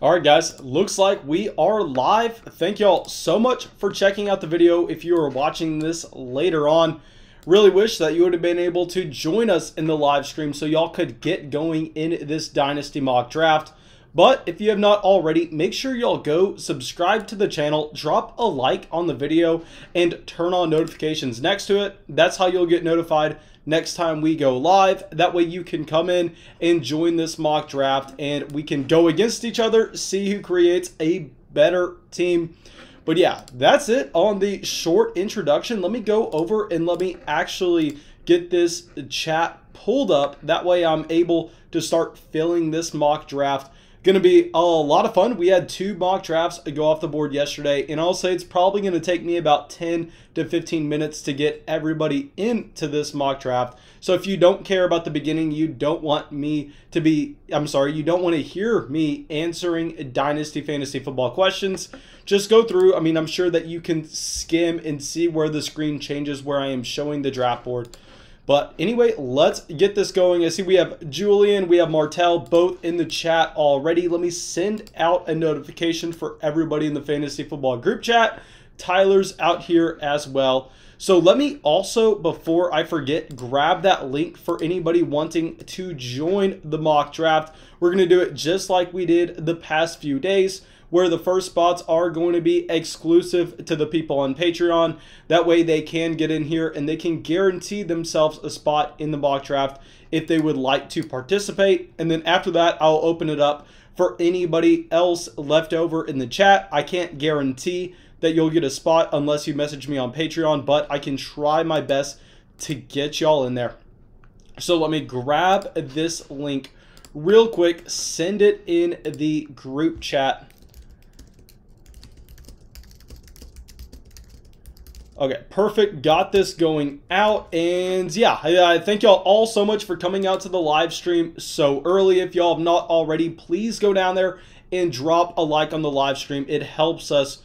Alright guys, looks like we are live. Thank y'all so much for checking out the video. If you are watching this later on, really wish that you would have been able to join us in the live stream so y'all could get going in this Dynasty mock draft. But if you have not already, make sure y'all go subscribe to the channel, drop a like on the video, and turn on notifications next to it. That's how you'll get notified next time we go live. That way you can come in and join this mock draft and we can go against each other, see who creates a better team. But yeah, that's it on the short introduction. Let me go over and let me actually get this chat pulled up. That way I'm able to start filling this mock draft. Going to be a lot of fun. We had 2 mock drafts go off the board yesterday, and I'll say it's probably going to take me about 10 to 15 minutes to get everybody into this mock draft. So if you don't care about the beginning, you don't want me to be, you don't want to hear me answering Dynasty Fantasy Football questions, just go through. I mean, I'm sure that you can skim and see where the screen changes where I am showing the draft board. But anyway, let's get this going. I see we have Julian, we have Martell, both in the chat already. Let me send out a notification for everybody in the Fantasy Football group chat. Tyler's out here as well. So let me also, before I forget, grab that link for anybody wanting to join the mock draft. We're going to do it just like we did the past few days, where the first spots are going to be exclusive to the people on Patreon. That way they can get in here and they can guarantee themselves a spot in the mock draft if they would like to participate. And then after that, I'll open it up for anybody else left over in the chat. I can't guarantee that you'll get a spot unless you message me on Patreon, but I can try my best to get y'all in there. So let me grab this link real quick, send it in the group chat. Okay, perfect. Got this going out. And yeah, I thank y'all all so much for coming out to the live stream so early. If y'all have not already, please go down there and drop a like on the live stream. It helps us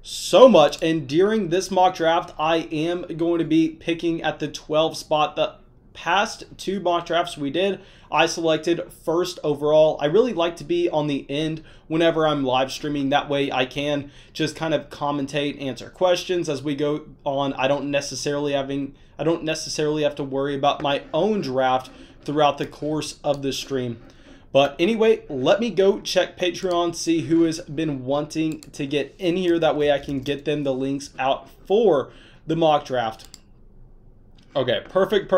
so much. And during this mock draft, I am going to be picking at the 12 spot. The past 2 mock drafts we did, I selected first overall. I really like to be on the end whenever I'm live streaming. That way I can just kind of commentate, answer questions as we go on. I don't necessarily have to worry about my own draft throughout the course of the stream. But anyway, let me go check Patreon, see who has been wanting to get in here. That way I can get them the links out for the mock draft. Okay, perfect.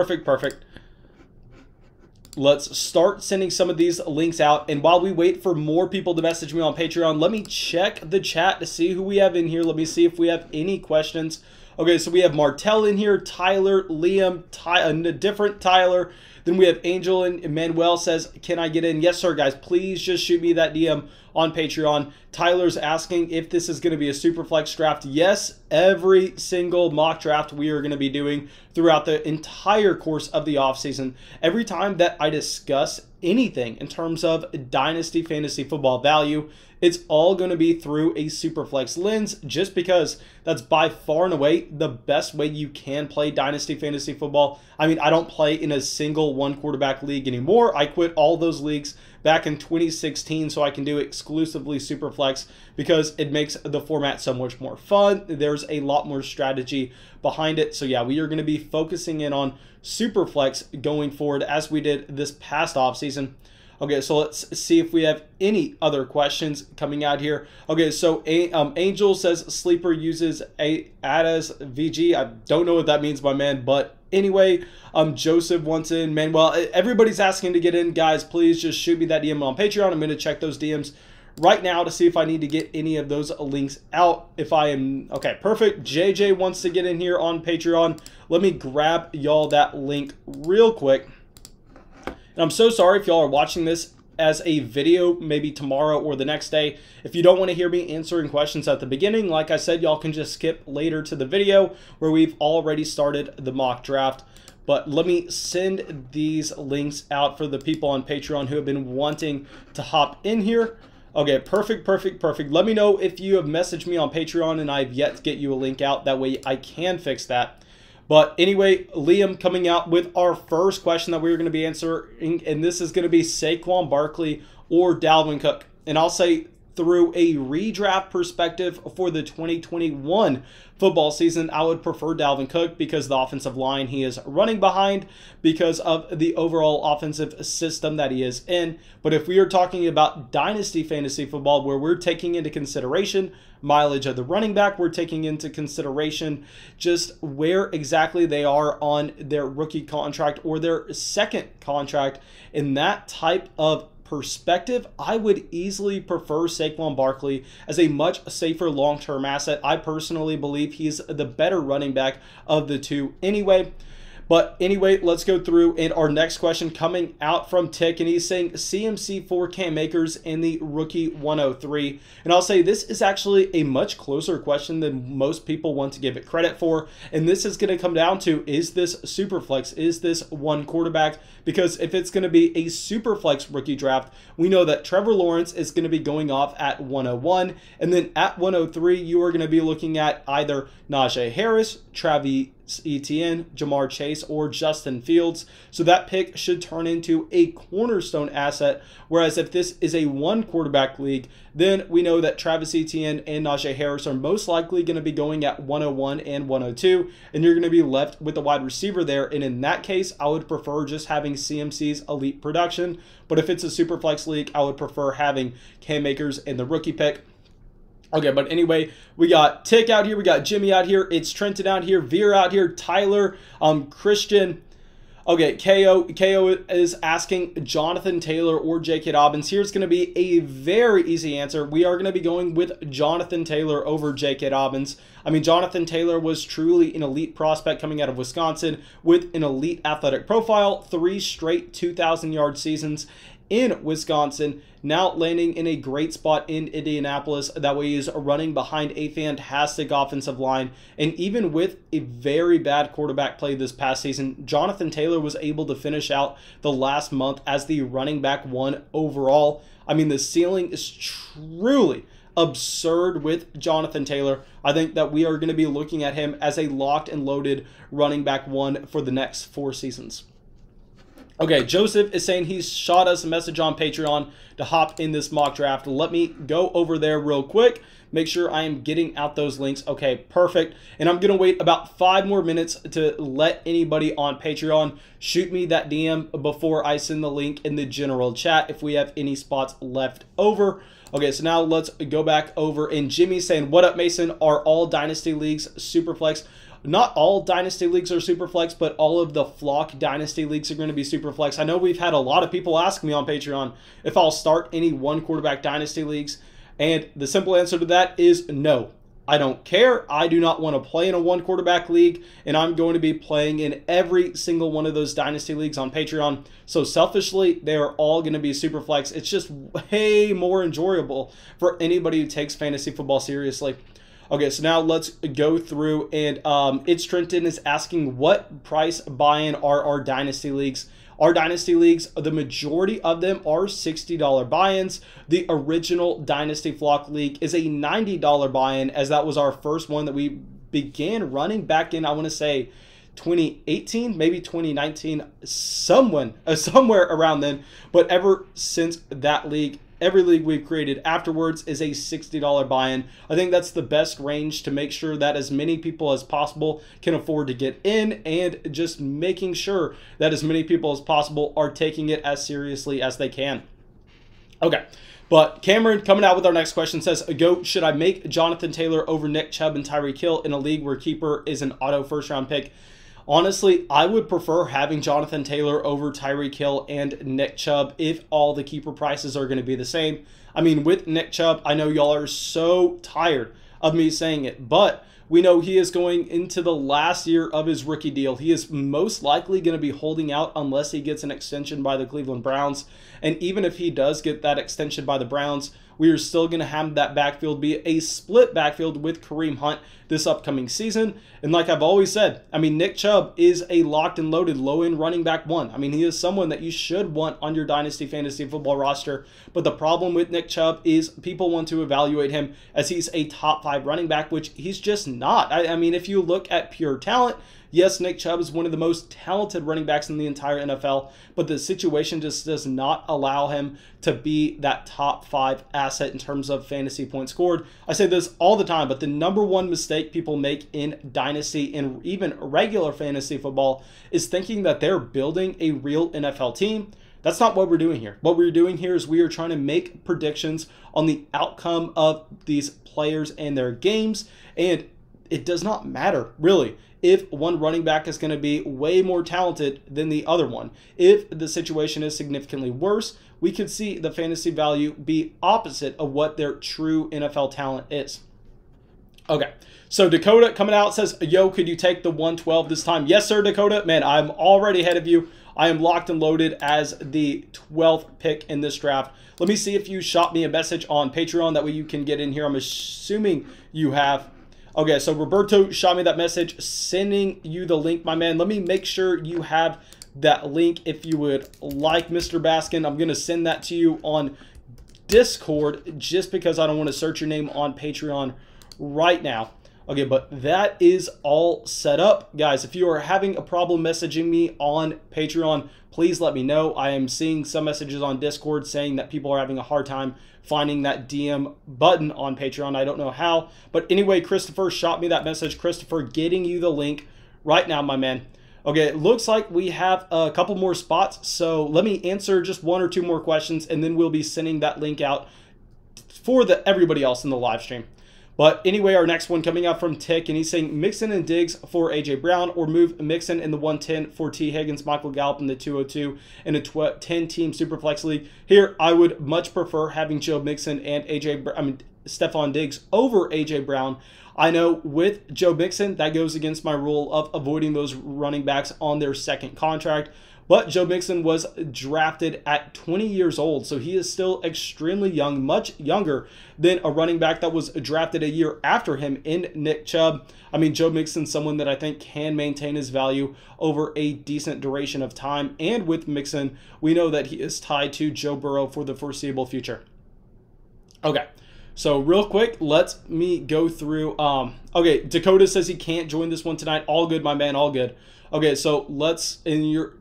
Let's start sending some of these links out. And while we wait for more people to message me on Patreon, let me check the chat to see who we have in here. Let me see if we have any questions. Okay, so we have Martell in here, Tyler, Liam, a different Tyler. Then we have Angel and Emmanuel says, can I get in? Yes, sir, guys. Please just shoot me that DM on Patreon. Tyler's asking if this is going to be a super flex draft. Yes, every single mock draft we are going to be doing throughout the entire course of the offseason. Every time that I discuss anything in terms of Dynasty Fantasy Football value, it's all going to be through a super flex lens, just because that's by far and away the best way you can play Dynasty Fantasy Football. I mean, I don't play in a single 1 quarterback league anymore. I quit all those leagues back in 2016 so I can do exclusively super flex, because it makes the format so much more fun. There's a lot more strategy behind it. So yeah, we are going to be focusing in on super flex going forward as we did this past offseason. Okay, so let's see if we have any other questions coming out here. Okay, so Angel says Sleeper uses ADAS VG. I don't know what that means, my man, but anyway, Joseph wants in. Manuel, everybody's asking to get in. Guys, please just shoot me that DM on Patreon. I'm going to check those DMs right now to see if I need to get any of those links out. If I am, okay, perfect. JJ wants to get in here on Patreon. Let me grab y'all that link real quick. And I'm so sorry if y'all are watching this as a video, maybe tomorrow or the next day. If you don't want to hear me answering questions at the beginning, like I said, y'all can just skip later to the video where we've already started the mock draft. But let me send these links out for the people on Patreon who have been wanting to hop in here. Okay, perfect. Let me know if you have messaged me on Patreon and I've yet to get you a link out. That way I can fix that. But anyway, Liam coming out with our first question that we're going to be answering, and this is going to be Saquon Barkley or Dalvin Cook. And I'll say through a redraft perspective for the 2021 football season, I would prefer Dalvin Cook because the offensive line he is running behind, because of the overall offensive system that he is in. But if we are talking about dynasty fantasy football, where we're taking into consideration mileage of the running back, we're taking into consideration just where exactly they are on their rookie contract or their second contract, in that type of perspective, I would easily prefer Saquon Barkley as a much safer long-term asset. I personally believe he's the better running back of the two anyway. But anyway, let's go through, and our next question coming out from Tick, and he's saying CMC for Cam Akers in the rookie 103. And I'll say this is actually a much closer question than most people want to give it credit for. And this is going to come down to, is this super flex? Is this one quarterback? Because if it's going to be a super flex rookie draft, we know that Trevor Lawrence is going to be going off at 101. And then at 103, you are going to be looking at either Najee Harris, Travis Etienne, Jamar Chase, or Justin Fields. So that pick should turn into a cornerstone asset. Whereas if this is a one quarterback league, then we know that Travis Etienne and Najee Harris are most likely going to be going at 101 and 102, and you're going to be left with the wide receiver there. And in that case, I would prefer just having CMC's elite production. But if it's a super flex league, I would prefer having Cam Akers in the rookie pick. Okay, but anyway, we got Tick out here, we got Jimmy out here, it's Trenton out here, Veer out here, Tyler, Christian. Okay, KO is asking Jonathan Taylor or J.K. Dobbins. Here's going to be a very easy answer. We are going to be going with Jonathan Taylor over J.K. Dobbins. I mean, Jonathan Taylor was truly an elite prospect coming out of Wisconsin with an elite athletic profile, 3 straight 2,000-yard seasons in Wisconsin, now landing in a great spot in Indianapolis. That way he's running behind a fantastic offensive line. And even with a very bad quarterback play this past season, Jonathan Taylor was able to finish out the last month as the running back 1 overall. I mean, the ceiling is truly absurd with Jonathan Taylor. I think that we are going to be looking at him as a locked and loaded running back 1 for the next 4 seasons. Okay, Joseph is saying he's shot us a message on Patreon to hop in this mock draft. Let me go over there real quick. Make sure I am getting out those links. Okay, perfect. And I'm going to wait about 5 more minutes to let anybody on Patreon shoot me that DM before I send the link in the general chat if we have any spots left over. Okay, so now let's go back over. And Jimmy's saying, what up, Mason? Are all Dynasty leagues Superflex? Not all Dynasty leagues are Superflex, but all of the Flock Dynasty leagues are going to be Superflex. I know we've had a lot of people ask me on Patreon if I'll start any one quarterback Dynasty leagues, and the simple answer to that is no. I don't care. I do not want to play in a one quarterback league, and I'm going to be playing in every single one of those Dynasty leagues on Patreon. So selfishly, they are all going to be Superflex. It's just way more enjoyable for anybody who takes fantasy football seriously. Okay, so now let's go through, and It's Trenton is asking what price buy-in are our Dynasty leagues. Our Dynasty leagues, the majority of them are $60 buy-ins. The original Dynasty Flock League is a $90 buy-in, as that was our first one that we began running back in, I want to say, 2018, maybe 2019, somewhere around then. But ever since that league, every league we've created afterwards is a $60 buy-in. I think that's the best range to make sure that as many people as possible can afford to get in, and just making sure that as many people as possible are taking it as seriously as they can. Okay, but Cameron coming out with our next question says, Goat, should I make Jonathan Taylor over Nick Chubb and Tyreek Hill in a league where keeper is an auto first-round pick? Honestly, I would prefer having Jonathan Taylor over Tyreek Hill and Nick Chubb if all the keeper prices are going to be the same. I mean, with Nick Chubb, I know y'all are so tired of me saying it, but we know he is going into the last year of his rookie deal. He is most likely going to be holding out unless he gets an extension by the Cleveland Browns. And even if he does get that extension by the Browns, we are still going to have that backfield be a split backfield with Kareem Hunt this upcoming season. And like I've always said, I mean, Nick Chubb is a locked and loaded low-end running back 1. I mean, he is someone that you should want on your Dynasty Fantasy Football roster. But the problem with Nick Chubb is people want to evaluate him as he's a top 5 running back, which he's just not. I mean, if you look at pure talent, Yes, Nick Chubb is one of the most talented running backs in the entire NFL, but the situation just does not allow him to be that top 5 asset in terms of fantasy points scored. I say this all the time, but the #1 mistake people make in Dynasty and even regular fantasy football is thinking that they're building a real NFL team. That's not what we're doing here. What we're doing here is we are trying to make predictions on the outcome of these players and their games, and it does not matter, really, if one running back is going to be way more talented than the other one. If the situation is significantly worse, we could see the fantasy value be opposite of what their true NFL talent is. Okay, so Dakota coming out says, yo, could you take the 112 this time? Yes, sir, Dakota. Man, I'm already ahead of you. I am locked and loaded as the 12th pick in this draft. Let me see if you shot me a message on Patreon. That way you can get in here. I'm assuming you have. Okay, so Roberto shot me that message, sending you the link, my man. Let me make sure you have that link if you would like, Mr. Baskin. I'm going to send that to you on Discord just because I don't want to search your name on Patreon right now. Okay, but that is all set up. Guys, if you are having a problem messaging me on Patreon, please let me know. I am seeing some messages on Discord saying that people are having a hard time finding that DM button on Patreon. I don't know how. But anyway, Christopher shot me that message. Christopher, getting you the link right now, my man. Okay, it looks like we have a couple more spots. So let me answer just 1 or 2 more questions, and then we'll be sending that link out for everybody else in the live stream. But anyway, our next one coming out from Tick, and he's saying Mixon and Diggs for A.J. Brown, or move Mixon in the 110 for T. Higgins, Michael Gallup in the 202 in a 10-team Superflex league. Here, I would much prefer having Joe Mixon and Stephon Diggs over A.J. Brown. I know with Joe Mixon, that goes against my rule of avoiding those running backs on their second contract. But Joe Mixon was drafted at 20 years old, so he is still extremely young, much younger than a running back that was drafted a year after him in Nick Chubb. I mean, Joe Mixon's someone that I think can maintain his value over a decent duration of time. And with Mixon, we know that he is tied to Joe Burrow for the foreseeable future. Okay. So real quick, let me go through. Okay, Dakota says he can't join this one tonight. All good, my man, all good. Okay, so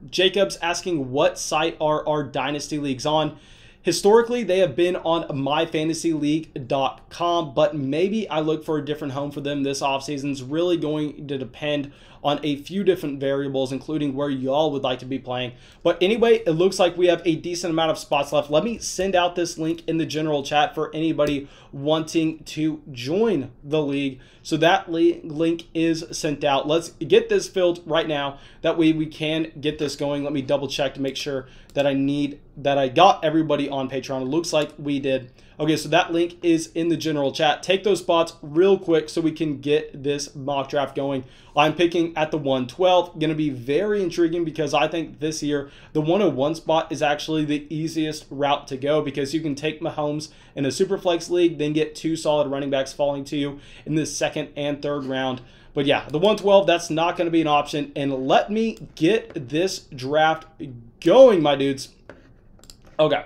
Jacob's asking what site are our Dynasty leagues on. Historically, they have been on myfantasyleague.com, but maybe I look for a different home for them this offseason. It's really going to depend on a few different variables, including where y'all would like to be playing. But anyway, it looks like we have a decent amount of spots left. Let me send out this link in the general chat for anybody wanting to join the league. So that link is sent out. Let's get this filled right now. That way we can get this going. Let me double check to make sure that I got everybody on Patreon. It looks like we did. Okay, so that link is in the general chat. Take those spots real quick so we can get this mock draft going. I'm picking at the 112. Going to be very intriguing because I think this year the 101 spot is actually the easiest route to go because you can take Mahomes in a Superflex league, then get 2 solid running backs falling to you in the 2nd and 3rd round. But yeah, the 112, that's not going to be an option. And let me get this draft going, my dudes. Okay.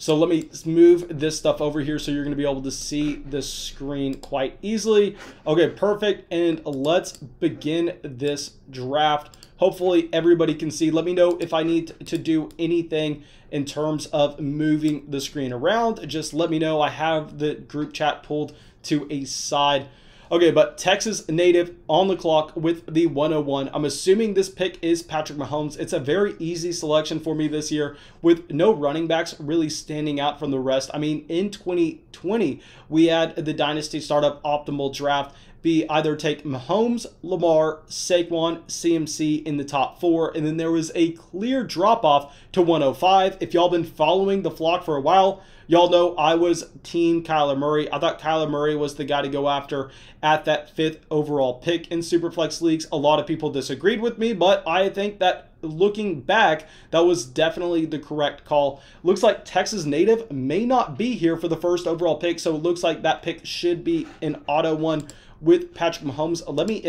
So let me move this stuff over here so you're going to be able to see the screen quite easily. Okay, perfect. And let's begin this draft. Hopefully everybody can see. Let me know if I need to do anything in terms of moving the screen around. Just let me know. I have the group chat pulled to a side. Okay, but Texas native on the clock with the 101. I'm assuming this pick is Patrick Mahomes. It's a very easy selection for me this year with no running backs really standing out from the rest. I mean, in 2020, we had the Dynasty Startup Optimal Draft be either take Mahomes, Lamar, Saquon, CMC in the top 4, and then there was a clear drop-off to 105. If y'all been following the flock for a while, y'all know I was team Kyler Murray. I thought Kyler Murray was the guy to go after at that 5th overall pick in Superflex leagues. A lot of people disagreed with me, but I think that looking back, that was definitely the correct call. Looks like Texas native may not be here for the 1st overall pick, so it looks like that pick should be an auto one with Patrick Mahomes. Let me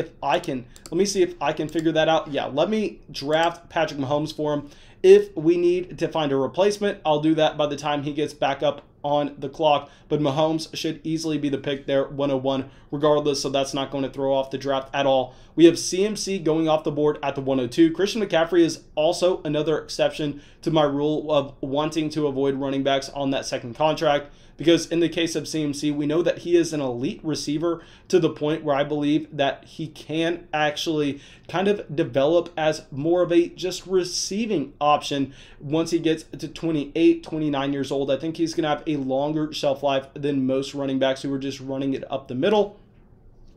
see if I can figure that out. Yeah, let me draft Patrick Mahomes for him. If we need to find a replacement, I'll do that by the time he gets back up on the clock, but Mahomes should easily be the pick there, 101, regardless, so that's not going to throw off the draft at all. We have CMC going off the board at the 102. Christian McCaffrey is also another exception to my rule of wanting to avoid running backs on that second contract, because in the case of CMC, we know that he is an elite receiver to the point where I believe that he can actually kind of develop as more of a just receiving option once he gets to 28, 29 years old. I think he's going to have a longer shelf life than most running backs who are just running it up the middle.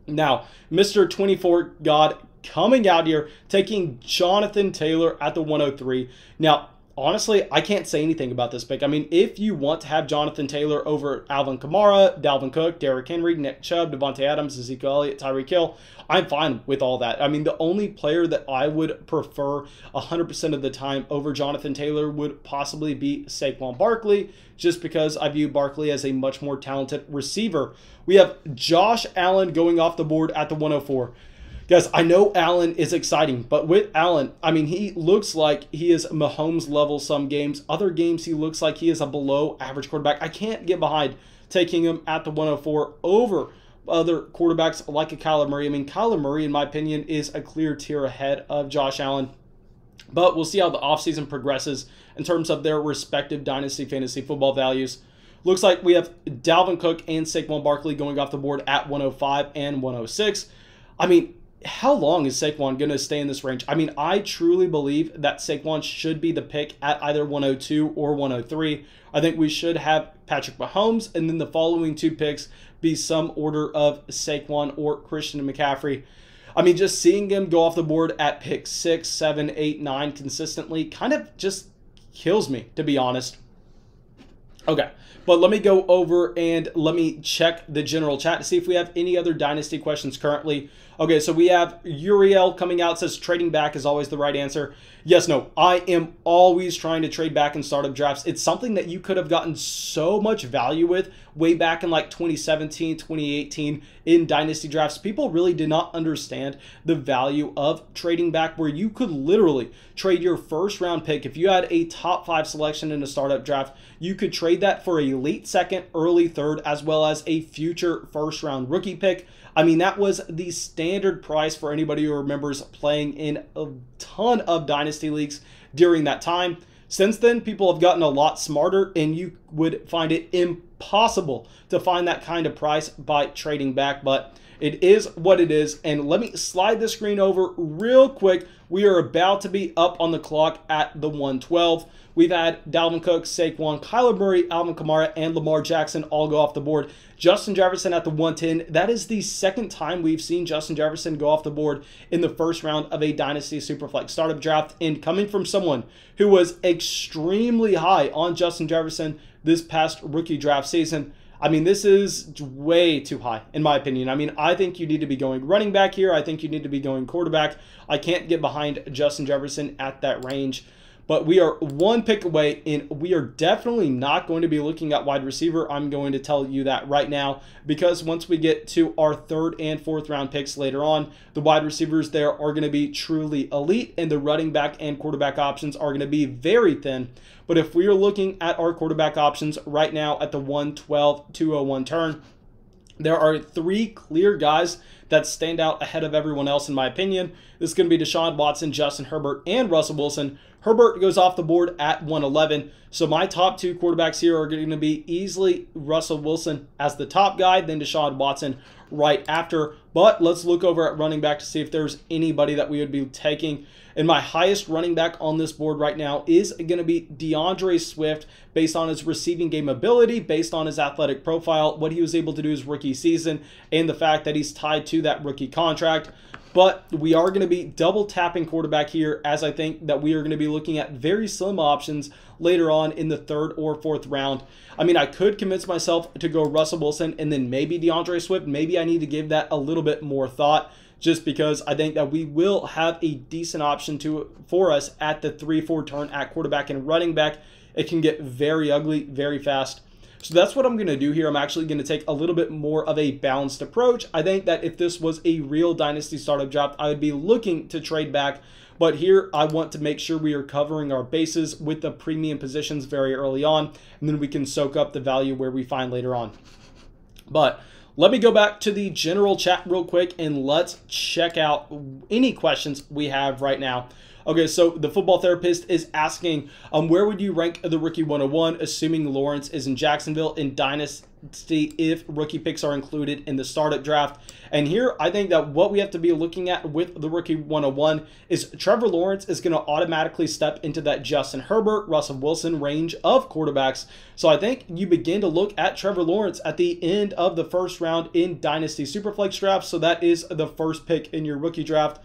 Now, Mr. 24 God coming out here, taking Jonathan Taylor at the 103. Now, honestly, I can't say anything about this pick. I mean, if you want to have Jonathan Taylor over Alvin Kamara, Dalvin Cook, Derrick Henry, Nick Chubb, Devonta Adams, Ezekiel Elliott, Tyreek Hill, I'm fine with all that. I mean, the only player that I would prefer 100% of the time over Jonathan Taylor would possibly be Saquon Barkley, just because I view Barkley as a much more talented receiver. We have Josh Allen going off the board at the 104. Guys, I know Allen is exciting, but with Allen, I mean, he looks like he is Mahomes level some games. Other games, he looks like he is a below average quarterback. I can't get behind taking him at the 104 over other quarterbacks like a Kyler Murray. I mean, Kyler Murray, in my opinion, is a clear tier ahead of Josh Allen. But we'll see how the offseason progresses in terms of their respective Dynasty fantasy football values. Looks like we have Dalvin Cook and Saquon Barkley going off the board at 105 and 106. I mean, how long is Saquon going to stay in this range? I mean, I truly believe that Saquon should be the pick at either 102 or 103. I think we should have Patrick Mahomes, and then the following two picks be some order of Saquon or Christian McCaffrey. I mean, just seeing him go off the board at pick 6, 7, 8, 9 consistently kind of just kills me, to be honest. Okay, but let me go over and let me check the general chat to see if we have any other Dynasty questions currently. Okay, so we have Uriel coming out, says trading back is always the right answer. Yes, no, I am always trying to trade back in startup drafts. It's something that you could have gotten so much value with way back in like 2017, 2018 in Dynasty drafts. People really did not understand the value of trading back, where you could literally trade your first round pick. If you had a top 5 selection in a startup draft, you could trade that for a late second, early third, as well as a future first round rookie pick. I mean, that was the standard price for anybody who remembers playing in a ton of Dynasty leagues during that time. Since then, people have gotten a lot smarter, and you would find it impossible to find that kind of price by trading back, but it is what it is. And let me slide the screen over real quick. We are about to be up on the clock at the 112. We've had Dalvin Cook, Saquon, Kyler Murray, Alvin Kamara, and Lamar Jackson all go off the board. Justin Jefferson at the 110. That is the second time we've seen Justin Jefferson go off the board in the first round of a Dynasty Superflex startup draft. And coming from someone who was extremely high on Justin Jefferson this past rookie draft season, I mean, this is way too high, in my opinion. I mean, I think you need to be going running back here. I think you need to be going quarterback. I can't get behind Justin Jefferson at that range. But we are one pick away, and we are definitely not going to be looking at wide receiver. I'm going to tell you that right now, because once we get to our 3rd and 4th round picks later on, the wide receivers there are going to be truly elite, and the running back and quarterback options are going to be very thin. But if we are looking at our quarterback options right now at the 112, 201 turn, there are 3 clear guys that stand out ahead of everyone else, in my opinion. This is going to be Deshaun Watson, Justin Herbert, and Russell Wilson. Herbert goes off the board at 111. So my top 2 quarterbacks here are going to be easily Russell Wilson as the top guy, then Deshaun Watson right after. But let's look over at running back to see if there's anybody that we would be taking. And my highest running back on this board right now is going to be DeAndre Swift, based on his receiving game ability, based on his athletic profile, what he was able to do his rookie season, and the fact that he's tied to that rookie contract. But we are going to be double tapping quarterback here, as I think that we are going to be looking at very slim options later on in the 3rd or 4th round. I mean, I could convince myself to go Russell Wilson and then maybe DeAndre Swift. Maybe I need to give that a little bit more thought, just because I think that we will have a decent option for us at the 3-4 turn at quarterback and running back. It can get very ugly very fast. So that's what I'm going to do here. I'm actually going to take a little bit more of a balanced approach. I think that if this was a real Dynasty startup draft, I would be looking to trade back But here, I want to make sure we are covering our bases with the premium positions very early on, and then we can soak up the value where we find later on. But let me go back to the general chat real quick, and let's check out any questions we have right now. Okay, so the football therapist is asking, where would you rank the rookie 101, assuming Lawrence is in Jacksonville in Dynasty if rookie picks are included in the startup draft? And here, I think that what we have to be looking at with the rookie 101 is Trevor Lawrence is going to automatically step into that Justin Herbert, Russell Wilson range of quarterbacks. So I think you begin to look at Trevor Lawrence at the end of the first round in Dynasty Superflex draft. So that is the first pick in your rookie draft.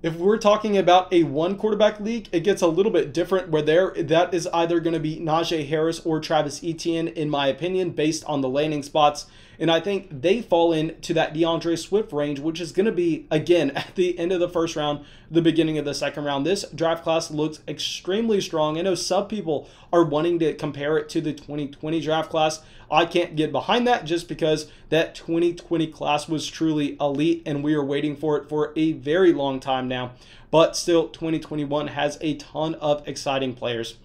If we're talking about a one quarterback league, it gets a little bit different where that is either going to be Najee Harris or Travis Etienne, in my opinion, based on the landing spots. And I think they fall into that DeAndre Swift range, which is going to be, again, at the end of the first round, the beginning of the second round. This draft class looks extremely strong. I know some people are wanting to compare it to the 2020 draft class. I can't get behind that just because that 2020 class was truly elite and we are waiting for it for a very long time now. But still, 2021 has a ton of exciting players.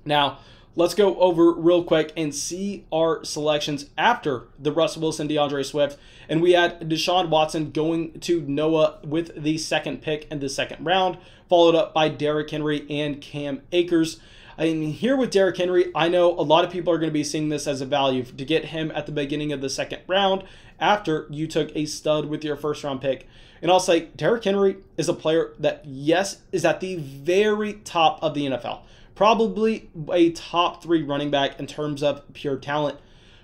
Now, let's go over real quick and see our selections after the Russell Wilson, DeAndre Swift. And we had Deshaun Watson going to Noah with the second pick in the second round, followed up by Derrick Henry and Cam Akers. I mean, here with Derrick Henry, I know a lot of people are going to be seeing this as a value to get him at the beginning of the second round after you took a stud with your first round pick. And I'll say Derrick Henry is a player that, yes, is at the very top of the NFL. Probably a top 3 running back in terms of pure talent.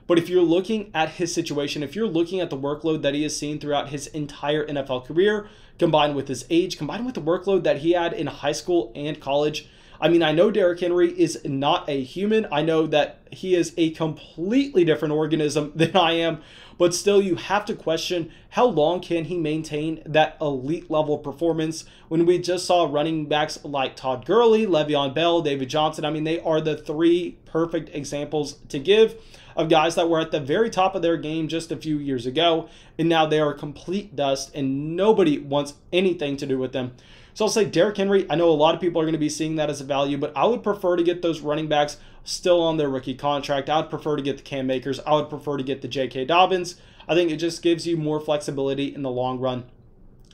But if you're looking at his situation, if you're looking at the workload that he has seen throughout his entire NFL career, combined with his age, combined with the workload that he had in high school and college, I mean, I know Derrick Henry is not a human. I know that he is a completely different organism than I am. But still, you have to question how long can he maintain that elite level performance when we just saw running backs like Todd Gurley, Le'Veon Bell, David Johnson. I mean, they are the 3 perfect examples to give of guys that were at the very top of their game just a few years ago. And now they are complete dust and nobody wants anything to do with them. So I'll say Derrick Henry, I know a lot of people are going to be seeing that as a value, but I would prefer to get those running backs still on their rookie contract. I would prefer to get the Cam Akers. I would prefer to get the J.K. Dobbins. I think it just gives you more flexibility in the long run.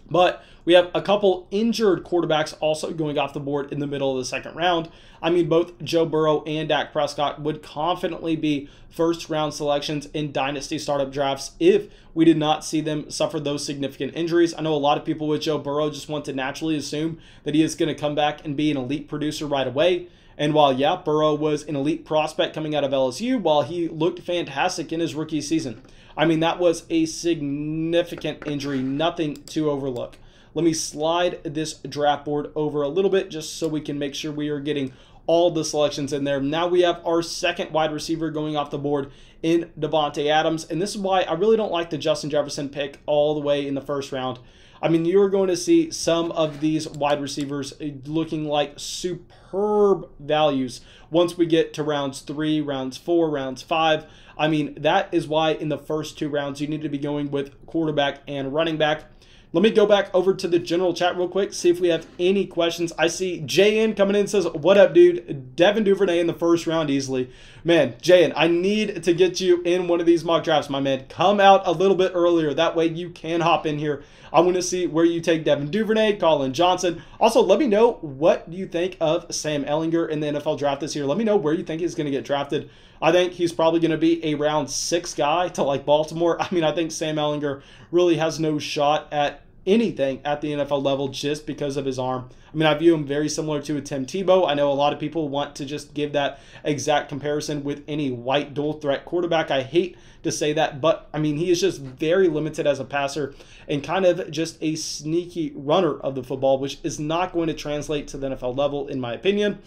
But we have a couple injured quarterbacks also going off the board in the middle of the second round. I mean, both Joe Burrow and Dak Prescott would confidently be first-round selections in Dynasty startup drafts if we did not see them suffer those significant injuries. I know a lot of people with Joe Burrow just want to naturally assume that he is going to come back and be an elite producer right away. And while, yeah, Burrow was an elite prospect coming out of LSU, while he looked fantastic in his rookie season, I mean, that was a significant injury, nothing to overlook. Let me slide this draft board over a little bit just so we can make sure we are getting all the selections in there. Now we have our second wide receiver going off the board in Devonta Adams. And this is why I really don't like the Justin Jefferson pick all the way in the first round. I mean, you're going to see some of these wide receivers looking like superb values once we get to rounds 3, rounds 4, rounds 5. I mean, that is why in the first 2 rounds you need to be going with quarterback and running back. Let me go back over to the general chat real quick, see if we have any questions. I see JN coming in, says, what up, dude? Devin Duvernay in the first round easily. Man, JN, I need to get you in one of these mock drafts, my man. Come out a little bit earlier. That way you can hop in here. I want to see where you take Devin Duvernay, Colin Johnson. Also, let me know what you think of Sam Ehlinger in the NFL draft this year. Let me know where you think he's going to get drafted. I think he's probably going to be a round 6 guy to like Baltimore. I mean, I think Sam Ehlinger really has no shot at anything at the NFL level just because of his arm. I mean, I view him very similar to a Tim Tebow. I know a lot of people want to just give that exact comparison with any white dual threat quarterback. I hate to say that, but I mean, he is just very limited as a passer and kind of just a sneaky runner of the football, which is not going to translate to the NFL level, in my opinion.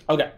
Okay.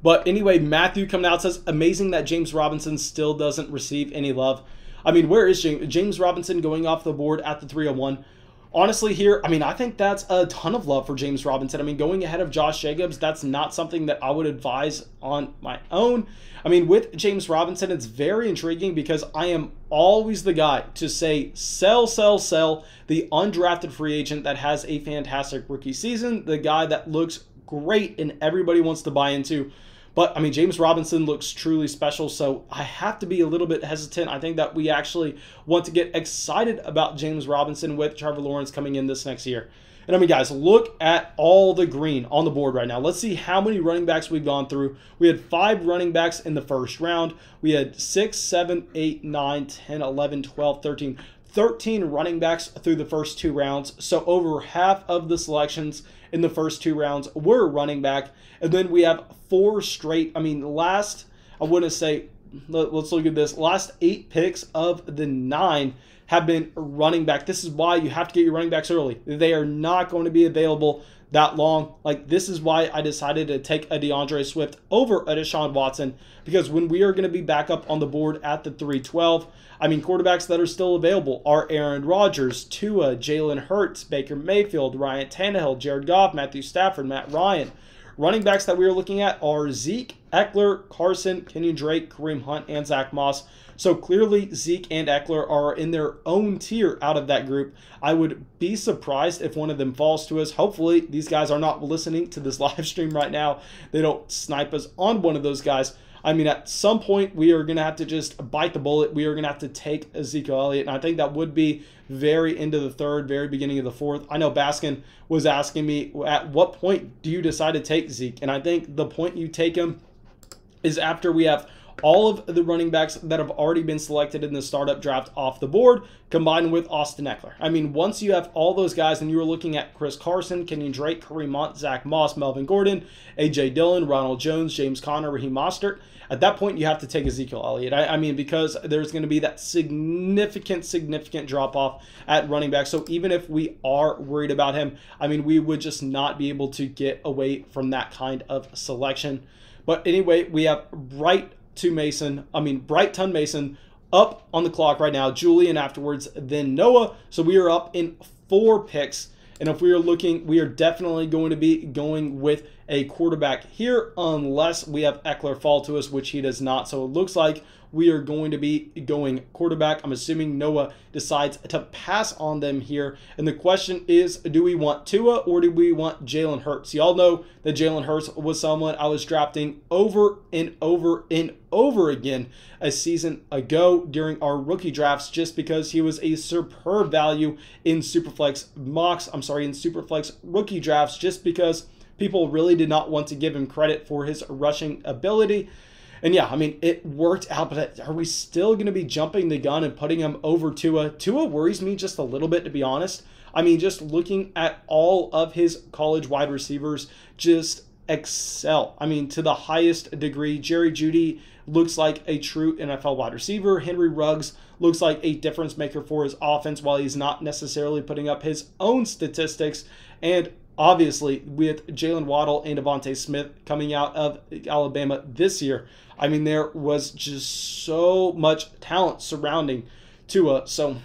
But anyway, Matthew coming out says, amazing that James Robinson still doesn't receive any love. I mean, where is James Robinson going off the board at the 301? honestly here, I mean, I think that's a ton of love for James Robinson. I mean, going ahead of Josh Jacobs, that's not something that I would advise on my own. I mean, with James Robinson, it's very intriguing because I am always the guy to say sell, sell, sell the undrafted free agent that has a fantastic rookie season, the guy that looks great and everybody wants to buy into. But, I mean, James Robinson looks truly special, so I have to be a little bit hesitant. I think that we actually want to get excited about James Robinson with Trevor Lawrence coming in this next year. And I mean, guys, look at all the green on the board right now. Let's see how many running backs we've gone through. We had 5 running backs in the first round. We had 6, 7, 8, 9, 10, 11, 12, 13 running backs through the first 2 rounds. So over half of the selections in the first 2 rounds were running back. And then we have 4 straight, I mean, let's look at this. Last 8 picks of the 9 have been running back. This is why you have to get your running backs early. They are not going to be available that long. Like, this is why I decided to take a DeAndre Swift over a Deshaun Watson, because when we are going to be back up on the board at the 312, I mean, quarterbacks that are still available are Aaron Rodgers, Tua, Jalen Hurts, Baker Mayfield, Ryan Tannehill, Jared Goff, Matthew Stafford, Matt Ryan. Running backs that we are looking at are Zeke, Eckler, Carson, Kenyon Drake, Kareem Hunt, and Zach Moss. So clearly Zeke and Eckler are in their own tier out of that group. I would be surprised if one of them falls to us. Hopefully these guys are not listening to this live stream right now. They don't snipe us on one of those guys. I mean, at some point, we are going to have to just bite the bullet. We are going to have to take Ezekiel Elliott, and I think that would be very into the 3rd, very beginning of the 4th. I know Baskin was asking me, at what point do you decide to take Zeke? And I think the point you take him is after we have all of the running backs that have already been selected in the startup draft off the board, combined with Austin Eckler. I mean, once you have all those guys and you were looking at Chris Carson, Kenyon Drake, Kareem Hunt, Zach Moss, Melvin Gordon, A.J. Dillon, Ronald Jones, James Conner, Raheem Mostert, at that point you have to take Ezekiel Elliott. I mean, because there's going to be that significant drop-off at running back. So even if we are worried about him, I mean, we would just not be able to get away from that kind of selection. But anyway, we have Brighton Mason up on the clock right now. Julian afterwards, then Noah. So we are up in 4 picks. And if we are looking, we are definitely going to be going with a quarterback here unless we have Eckler fall to us, which he does not. So it looks like we are going to be going quarterback. I'm assuming Noah decides to pass on them here. And the question is, do we want Tua or do we want Jalen Hurts? Y'all know that Jalen Hurts was someone I was drafting over and over again a season ago during our rookie drafts, just because he was a superb value in Superflex rookie drafts, just because people really did not want to give him credit for his rushing ability. And yeah, I mean, it worked out, but are we still going to be jumping the gun and putting him over Tua? Tua worries me just a little bit, to be honest. I mean, just looking at all of his college wide receivers just excel. I mean, to the highest degree. Jerry Jeudy looks like a true NFL wide receiver. Henry Ruggs looks like a difference maker for his offense while he's not necessarily putting up his own statistics. And obviously, with Jalen Waddle and Devontae Smith coming out of Alabama this year, I mean, there was just so much talent surrounding Tua. So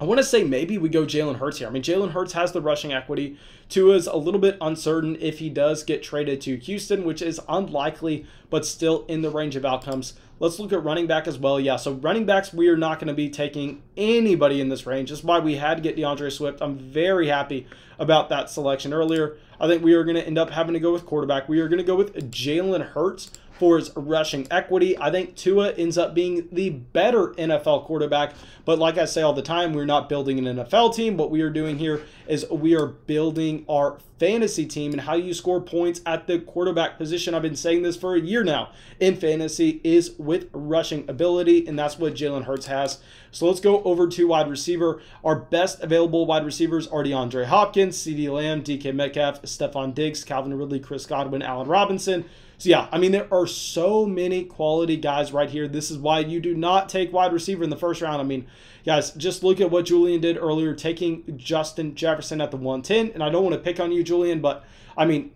I want to say maybe we go Jalen Hurts here. I mean, Jalen Hurts has the rushing equity. Tua's a little bit uncertain if he does get traded to Houston, which is unlikely, but still in the range of outcomes. Let's look at running back as well. Yeah, so running backs, we are not going to be taking anybody in this range. That's why we had to get DeAndre Swift. I'm very happy about that selection earlier. I think we are going to end up having to go with quarterback. We are going to go with Jalen Hurts for his rushing equity. I think Tua ends up being the better NFL quarterback, but like I say all the time, we're not building an NFL team. What we are doing here is we are building our fantasy team, and how you score points at the quarterback position, I've been saying this for a year now, in fantasy is with rushing ability, and that's what Jalen Hurts has. So let's go over to wide receiver. Our best available wide receivers are DeAndre Hopkins, CeeDee Lamb, DK Metcalf, Stephon Diggs, Calvin Ridley, Chris Godwin, Allen Robinson. So yeah, I mean, there are so many quality guys right here. This is why you do not take wide receiver in the first round. I mean, guys, just look at what Julian did earlier, taking Justin Jefferson at the 110. And I don't want to pick on you, Julian, but I mean,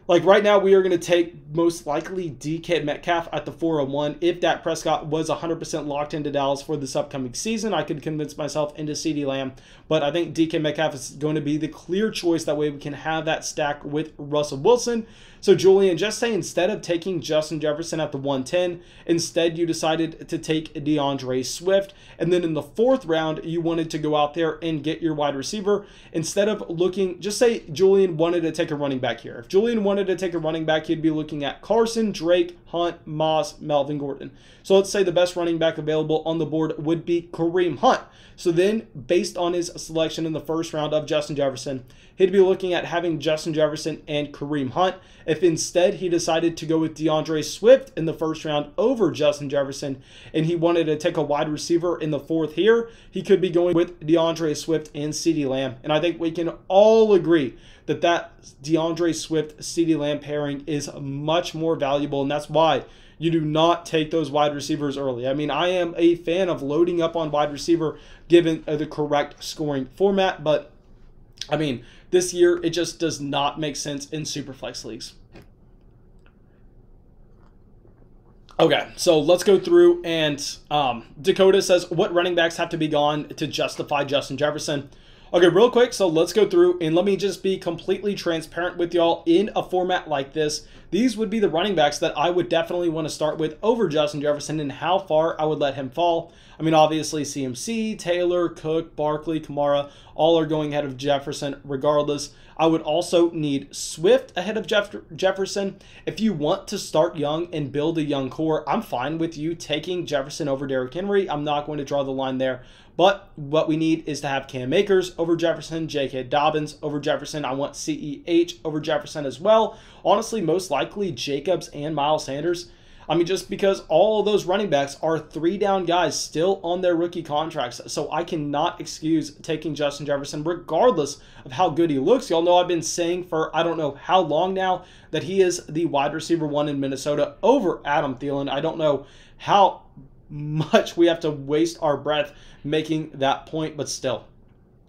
Like right now, we are going to take most likely DK Metcalf at the 401. If Dak Prescott was 100% locked into Dallas for this upcoming season, I could convince myself into CeeDee Lamb. But I think DK Metcalf is going to be the clear choice. That way we can have that stack with Russell Wilson. So Julian, just say instead of taking Justin Jefferson at the 110, instead you decided to take DeAndre Swift. And then in the 4th round, you wanted to go out there and get your wide receiver. Instead of looking, just say Julian wanted to take a running back here. If Julian wanted to take a running back, he'd be looking at Carson, Drake, Hunt, Moss, Melvin Gordon. So let's say the best running back available on the board would be Kareem Hunt. So then, based on his selection in the 1st round of Justin Jefferson, he'd be looking at having Justin Jefferson and Kareem Hunt. If instead he decided to go with DeAndre Swift in the 1st round over Justin Jefferson, and he wanted to take a wide receiver in the 4th here, he could be going with DeAndre Swift and CeeDee Lamb. And I think we can all agree that that DeAndre Swift-CeeDee Lamb pairing is much more valuable, and that's why you do not take those wide receivers early. I mean, I am a fan of loading up on wide receiver given the correct scoring format, but I mean, this year it just does not make sense in Superflex leagues. Okay, so let's go through, and Dakota says, what running backs have to be gone to justify Justin Jefferson? Okay, real quick, so let's go through, and let me just be completely transparent with y'all. In a format like this, these would be the running backs that I would definitely want to start with over Justin Jefferson and how far I would let him fall. I mean, obviously, CMC, Taylor, Cook, Barkley, Kamara, all are going ahead of Jefferson regardless. I would also need Swift ahead of Jefferson. If you want to start young and build a young core, I'm fine with you taking Jefferson over Derrick Henry. I'm not going to draw the line there. But what we need is to have Cam Akers over Jefferson, J.K. Dobbins over Jefferson. I want CEH over Jefferson as well. Honestly, most likely Jacobs and Miles Sanders. I mean, just because all of those running backs are 3-down guys still on their rookie contracts. So I cannot excuse taking Justin Jefferson regardless of how good he looks. Y'all know I've been saying for I don't know how long now that he is the wide receiver 1 in Minnesota over Adam Thielen. I don't know how much we have to waste our breath making that point, but still.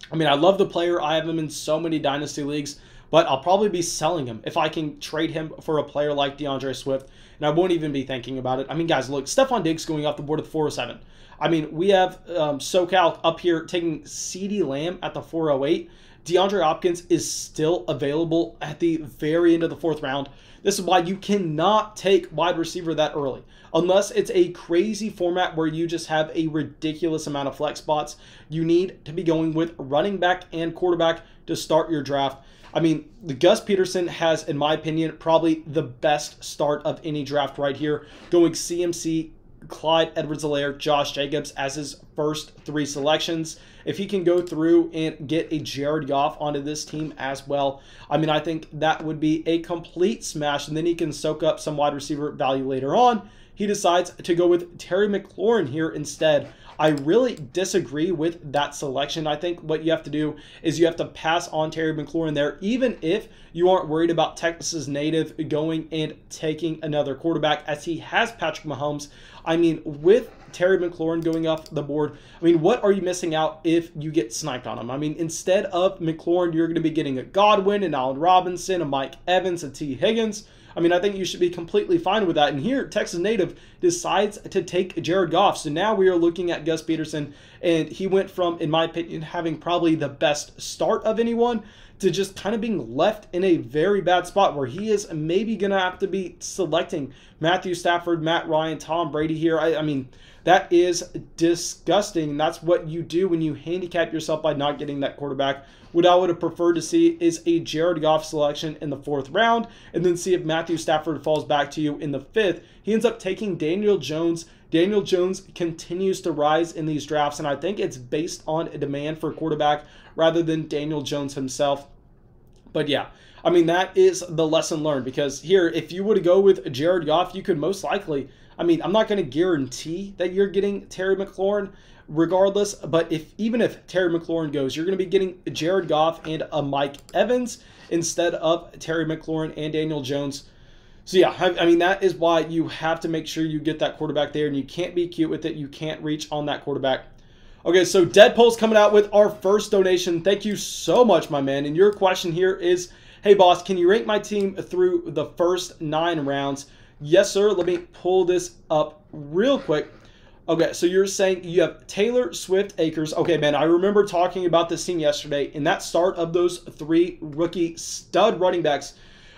I mean, I love the player. I have him in so many Dynasty leagues, but I'll probably be selling him if I can trade him for a player like DeAndre Swift, and I won't even be thinking about it. I mean, guys, look, Stephon Diggs going off the board at the 407. I mean, we have SoCal up here taking CeeDee Lamb at the 408. DeAndre Hopkins is still available at the very end of the 4th round. This is why you cannot take wide receiver that early. Unless it's a crazy format where you just have a ridiculous amount of flex spots, you need to be going with running back and quarterback to start your draft. I mean, the Gus Peterson has, in my opinion, probably the best start of any draft right here, going CMC, Clyde Edwards-Helaire, Josh Jacobs as his first 3 selections. If he can go through and get a Jared Goff onto this team as well, I mean, I think that would be a complete smash, and then he can soak up some wide receiver value later on. He decides to go with Terry McLaurin here instead. I really disagree with that selection. I think what you have to do is you have to pass on Terry McLaurin there, even if you aren't worried about Texas native going and taking another quarterback, as he has Patrick Mahomes. I mean, with Terry McLaurin going off the board, I mean, what are you missing out if you get sniped on him? I mean, instead of McLaurin, you're going to be getting a Godwin, and Allen Robinson, a Mike Evans, and T. Higgins. I mean, I think you should be completely fine with that. And here, Texas native decides to take Jared Goff. So now we are looking at Gus Peterson, and he went from, in my opinion, having probably the best start of anyone to just kind of being left in a very bad spot where he is maybe going to have to be selecting Matthew Stafford, Matt Ryan, Tom Brady here. I mean, that is disgusting. That's what you do when you handicap yourself by not getting that quarterback. What I would have preferred to see is a Jared Goff selection in the 4th round, and then see if Matthew Stafford falls back to you in the 5th. He ends up taking Daniel Jones. Daniel Jones continues to rise in these drafts, and I think it's based on a demand for a quarterback rather than Daniel Jones himself. But yeah, I mean, that is the lesson learned, because here, if you were to go with Jared Goff, you could most likely, I mean, I'm not going to guarantee that you're getting Terry McLaurin regardless, but even if Terry McLaurin goes, you're going to be getting Jared Goff and a Mike Evans instead of Terry McLaurin and Daniel Jones. So yeah, I mean, that is why you have to make sure you get that quarterback there, and you can't be cute with it. You can't reach on that quarterback. Okay, so Deadpool's coming out with our first donation. Thank you so much, my man. And your question here is, Hey, boss, can you rank my team through the first 9 rounds? Yes, sir. Let me pull this up real quick. Okay, so you're saying you have Taylor, Swift, Akers. Okay, man, I remember talking about this team yesterday. In that start of those 3 rookie stud running backs,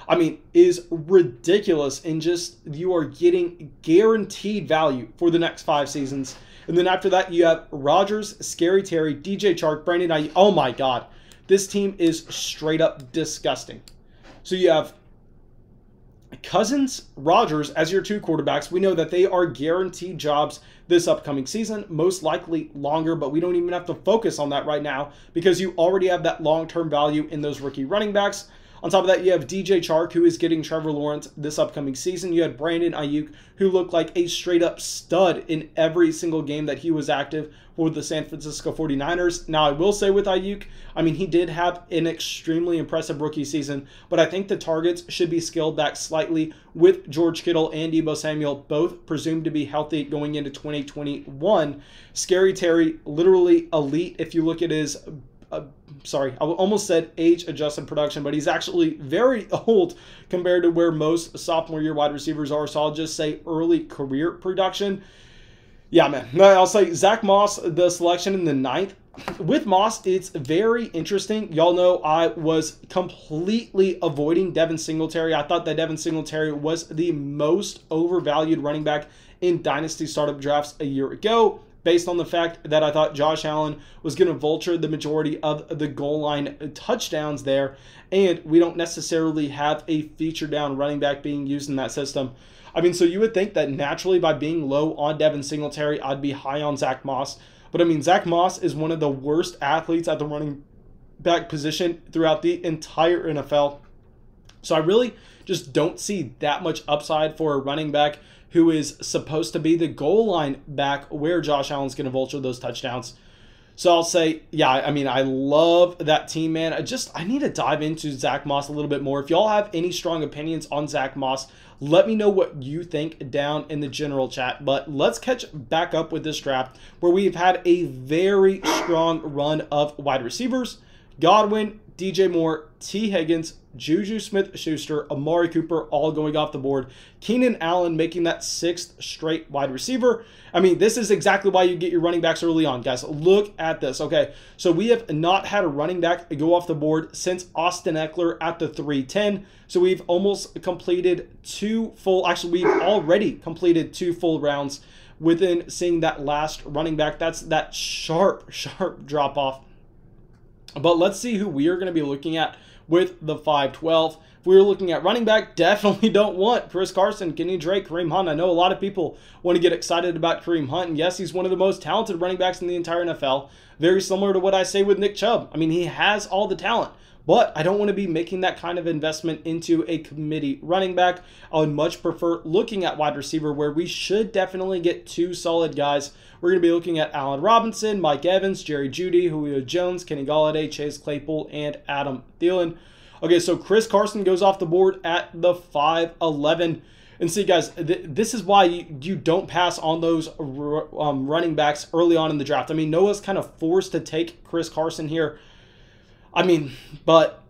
I mean, is ridiculous. And just you are getting guaranteed value for the next 5 seasons. And then after that, you have Rodgers, Scary Terry, DJ Chark, Brandon Ayuk. Oh, my God. This team is straight up disgusting. So you have Cousins, Rodgers as your 2 quarterbacks. We know that they are guaranteed jobs this upcoming season, most likely longer, but we don't even have to focus on that right now because you already have that long-term value in those rookie running backs. On top of that, you have DJ Chark, who is getting Trevor Lawrence this upcoming season. You had Brandon Ayuk, who looked like a straight-up stud in every single game that he was active for the San Francisco 49ers. Now, I will say with Ayuk, I mean, he did have an extremely impressive rookie season, but I think the targets should be scaled back slightly with George Kittle and Deebo Samuel, both presumed to be healthy going into 2021. Scary Terry, literally elite if you look at his sorry, I almost said age-adjusted production, but he's actually very old compared to where most sophomore year wide receivers are, so I'll just say early career production. Yeah, man. I'll say Zach Moss, the selection in the 9th. With Moss, it's very interesting. Y'all know I was completely avoiding Devin Singletary. I thought that Devin Singletary was the most overvalued running back in Dynasty startup drafts a year ago, based on the fact that I thought Josh Allen was going to vulture the majority of the goal line touchdowns there, and we don't necessarily have a feature down running back being used in that system. I mean, so you would think that naturally by being low on Devin Singletary, I'd be high on Zach Moss. But I mean, Zach Moss is one of the worst athletes at the running back position throughout the entire NFL. So I really just don't see that much upside for a running back who is supposed to be the goal line back where Josh Allen's going to vulture those touchdowns. So I'll say, yeah, I mean, I love that team, man. I need to dive into Zach Moss a little bit more. If y'all have any strong opinions on Zach Moss, let me know what you think down in the general chat. But let's catch back up with this draft where we've had a very strong run of wide receivers. Godwin, DJ Moore, T. Higgins, Juju Smith-Schuster, Amari Cooper, all going off the board. Keenan Allen making that 6th straight wide receiver. I mean, this is exactly why you get your running backs early on, guys. Look at this. Okay, so we have not had a running back go off the board since Austin Eckler at the 310. So we've almost completed 2 full, actually, we've already completed 2 full rounds within seeing that last running back. That's that sharp drop off. But let's see who we are going to be looking at with the 512. If we were looking at running back, definitely don't want Chris Carson, Kenny Drake, Kareem Hunt. I know a lot of people want to get excited about Kareem Hunt. And yes, he's one of the most talented running backs in the entire NFL. Very similar to what I say with Nick Chubb. I mean, he has all the talent. But I don't want to be making that kind of investment into a committee running back. I would much prefer looking at wide receiver where we should definitely get 2 solid guys. We're going to be looking at Allen Robinson, Mike Evans, Jerry Jeudy, Julio Jones, Kenny Golladay, Chase Claypool, and Adam Thielen. Okay, so Chris Carson goes off the board at the 5'11". And see, guys, this is why you don't pass on those running backs early on in the draft. I mean, Noah's kind of forced to take Chris Carson here. I mean, but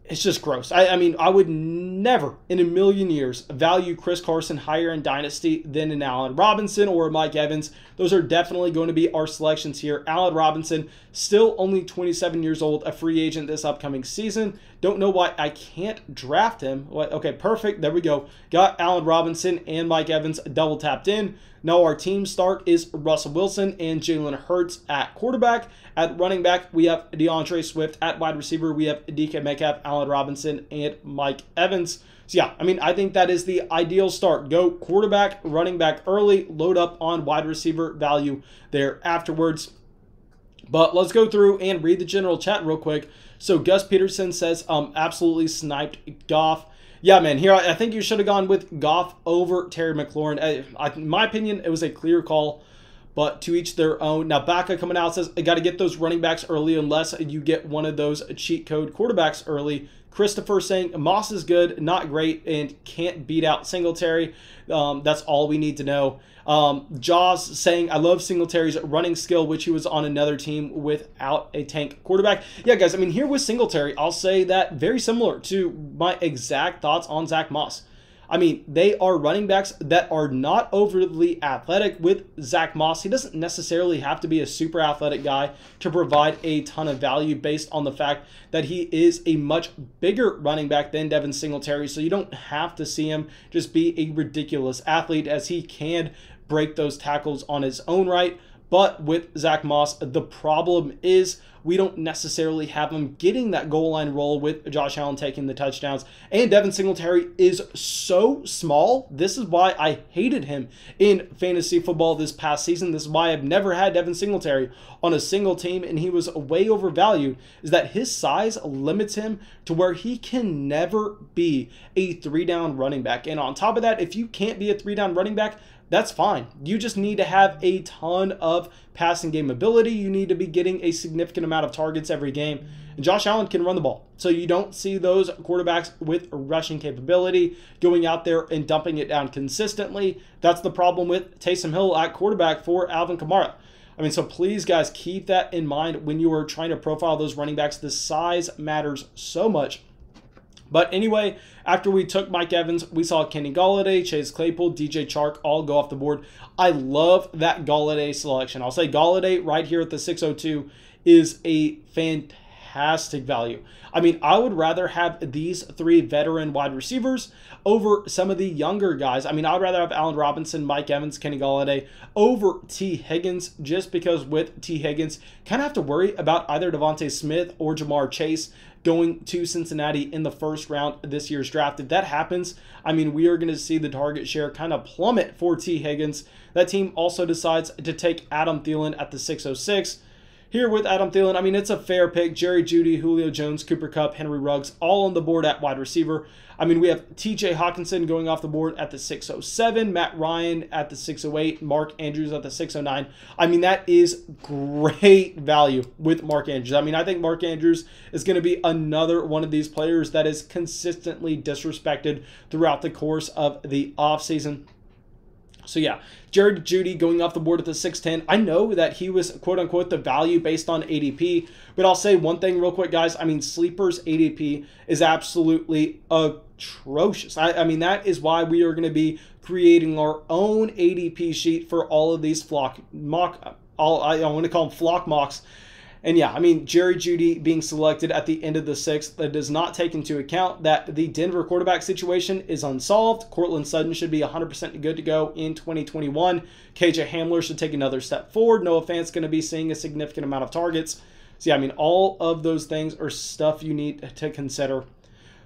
it's just gross. I mean, I would never in a million years value Chris Carson higher in Dynasty than in Allen Robinson or Mike Evans. Those are definitely going to be our selections here. Allen Robinson, still only 27 years old, a free agent this upcoming season. Don't know why I can't draft him. Okay, perfect. There we go. Got Allen Robinson and Mike Evans double tapped in. Now our team start is Russell Wilson and Jalen Hurts at quarterback. At running back, we have DeAndre Swift. At wide receiver, we have DK Metcalf, Allen Robinson, and Mike Evans. So yeah, I mean, I think that is the ideal start. Go quarterback, running back early, load up on wide receiver value there afterwards. But let's go through and read the general chat real quick. So Gus Peterson says, absolutely sniped Goff. Yeah, man, here I think you should have gone with Goff over Terry McLaurin. In my opinion, it was a clear call, but to each their own. Now, Baka coming out says, I got to get those running backs early unless you get one of those cheat code quarterbacks early. Christopher saying Moss is good, not great, and can't beat out Singletary. That's all we need to know. Jaws saying, I love Singletary's running skill, which he was on another team without a tank quarterback. Yeah, guys, I mean, here with Singletary, I'll say that very similar to my exact thoughts on Zach Moss. I mean, they are running backs that are not overly athletic. With Zach Moss, he doesn't necessarily have to be a super athletic guy to provide a ton of value based on the fact that he is a much bigger running back than Devin Singletary. So you don't have to see him just be a ridiculous athlete, as he can break those tackles on his own right. But with Zach Moss, the problem is we don't necessarily have him getting that goal line roll with Josh Allen taking the touchdowns. And Devin Singletary is so small. This is why I hated him in fantasy football this past season. This is why I've never had Devin Singletary on a single team, and he was way overvalued, is that his size limits him to where he can never be a 3-down running back. And on top of that, if you can't be a 3-down running back, that's fine. You just need to have a ton of passing game ability. You need to be getting a significant amount of targets every game. And Josh Allen can run the ball. So you don't see those quarterbacks with rushing capability going out there and dumping it down consistently. That's the problem with Taysom Hill at quarterback for Alvin Kamara. I mean, so please, guys, keep that in mind when you are trying to profile those running backs. The size matters so much. But anyway, after we took Mike Evans, we saw Kenny Golladay, Chase Claypool, DJ Chark all go off the board. I love that Golladay selection. I'll say Golladay right here at the 602 is a fantastic value. I mean, I would rather have these 3 veteran wide receivers over some of the younger guys. I mean, I'd rather have Allen Robinson, Mike Evans, Kenny Golladay over T. Higgins, just because with T. Higgins, kind of have to worry about either Devontae Smith or Jamar Chase going to Cincinnati in the first round of this year's draft. If that happens, I mean, we are going to see the target share kind of plummet for T. Higgins. That team also decides to take Adam Thielen at the 606. Here with Adam Thielen, I mean, it's a fair pick. Jerry Jeudy, Julio Jones, Cooper Kupp, Henry Ruggs, all on the board at wide receiver. I mean, we have TJ Hawkinson going off the board at the 607, Matt Ryan at the 608, Mark Andrews at the 609. I mean, that is great value with Mark Andrews. I mean, I think Mark Andrews is going to be another one of these players that is consistently disrespected throughout the course of the offseason. So yeah, Jared Jeudy going off the board at the 610. I know that he was quote-unquote the value based on ADP, but I'll say one thing real quick, guys. I mean, Sleeper's ADP is absolutely atrocious. I mean, that is why we are going to be creating our own ADP sheet for all of these I want to call them flock mocks. And yeah, I mean, Jerry Jeudy being selected at the end of the 6th, that does not take into account that the Denver quarterback situation is unsolved. Cortland Sutton should be 100% good to go in 2021. KJ Hamler should take another step forward. Noah Fant's going to be seeing a significant amount of targets. So yeah, I mean, all of those things are stuff you need to consider.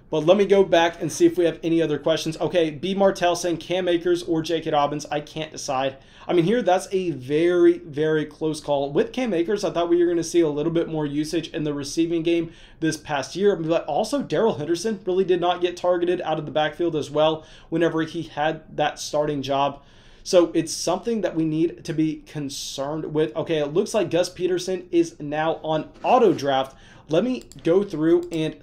But let me go back and see if we have any other questions. Okay, B. Martell saying Cam Akers or J.K. Dobbins. I can't decide. I mean, here, that's a very, very close call. With Cam Akers, I thought we were going to see a little bit more usage in the receiving game this past year. But also, Darrell Henderson really did not get targeted out of the backfield as well whenever he had that starting job. So it's something that we need to be concerned with. Okay, it looks like Gus Peterson is now on auto draft. Let me go through and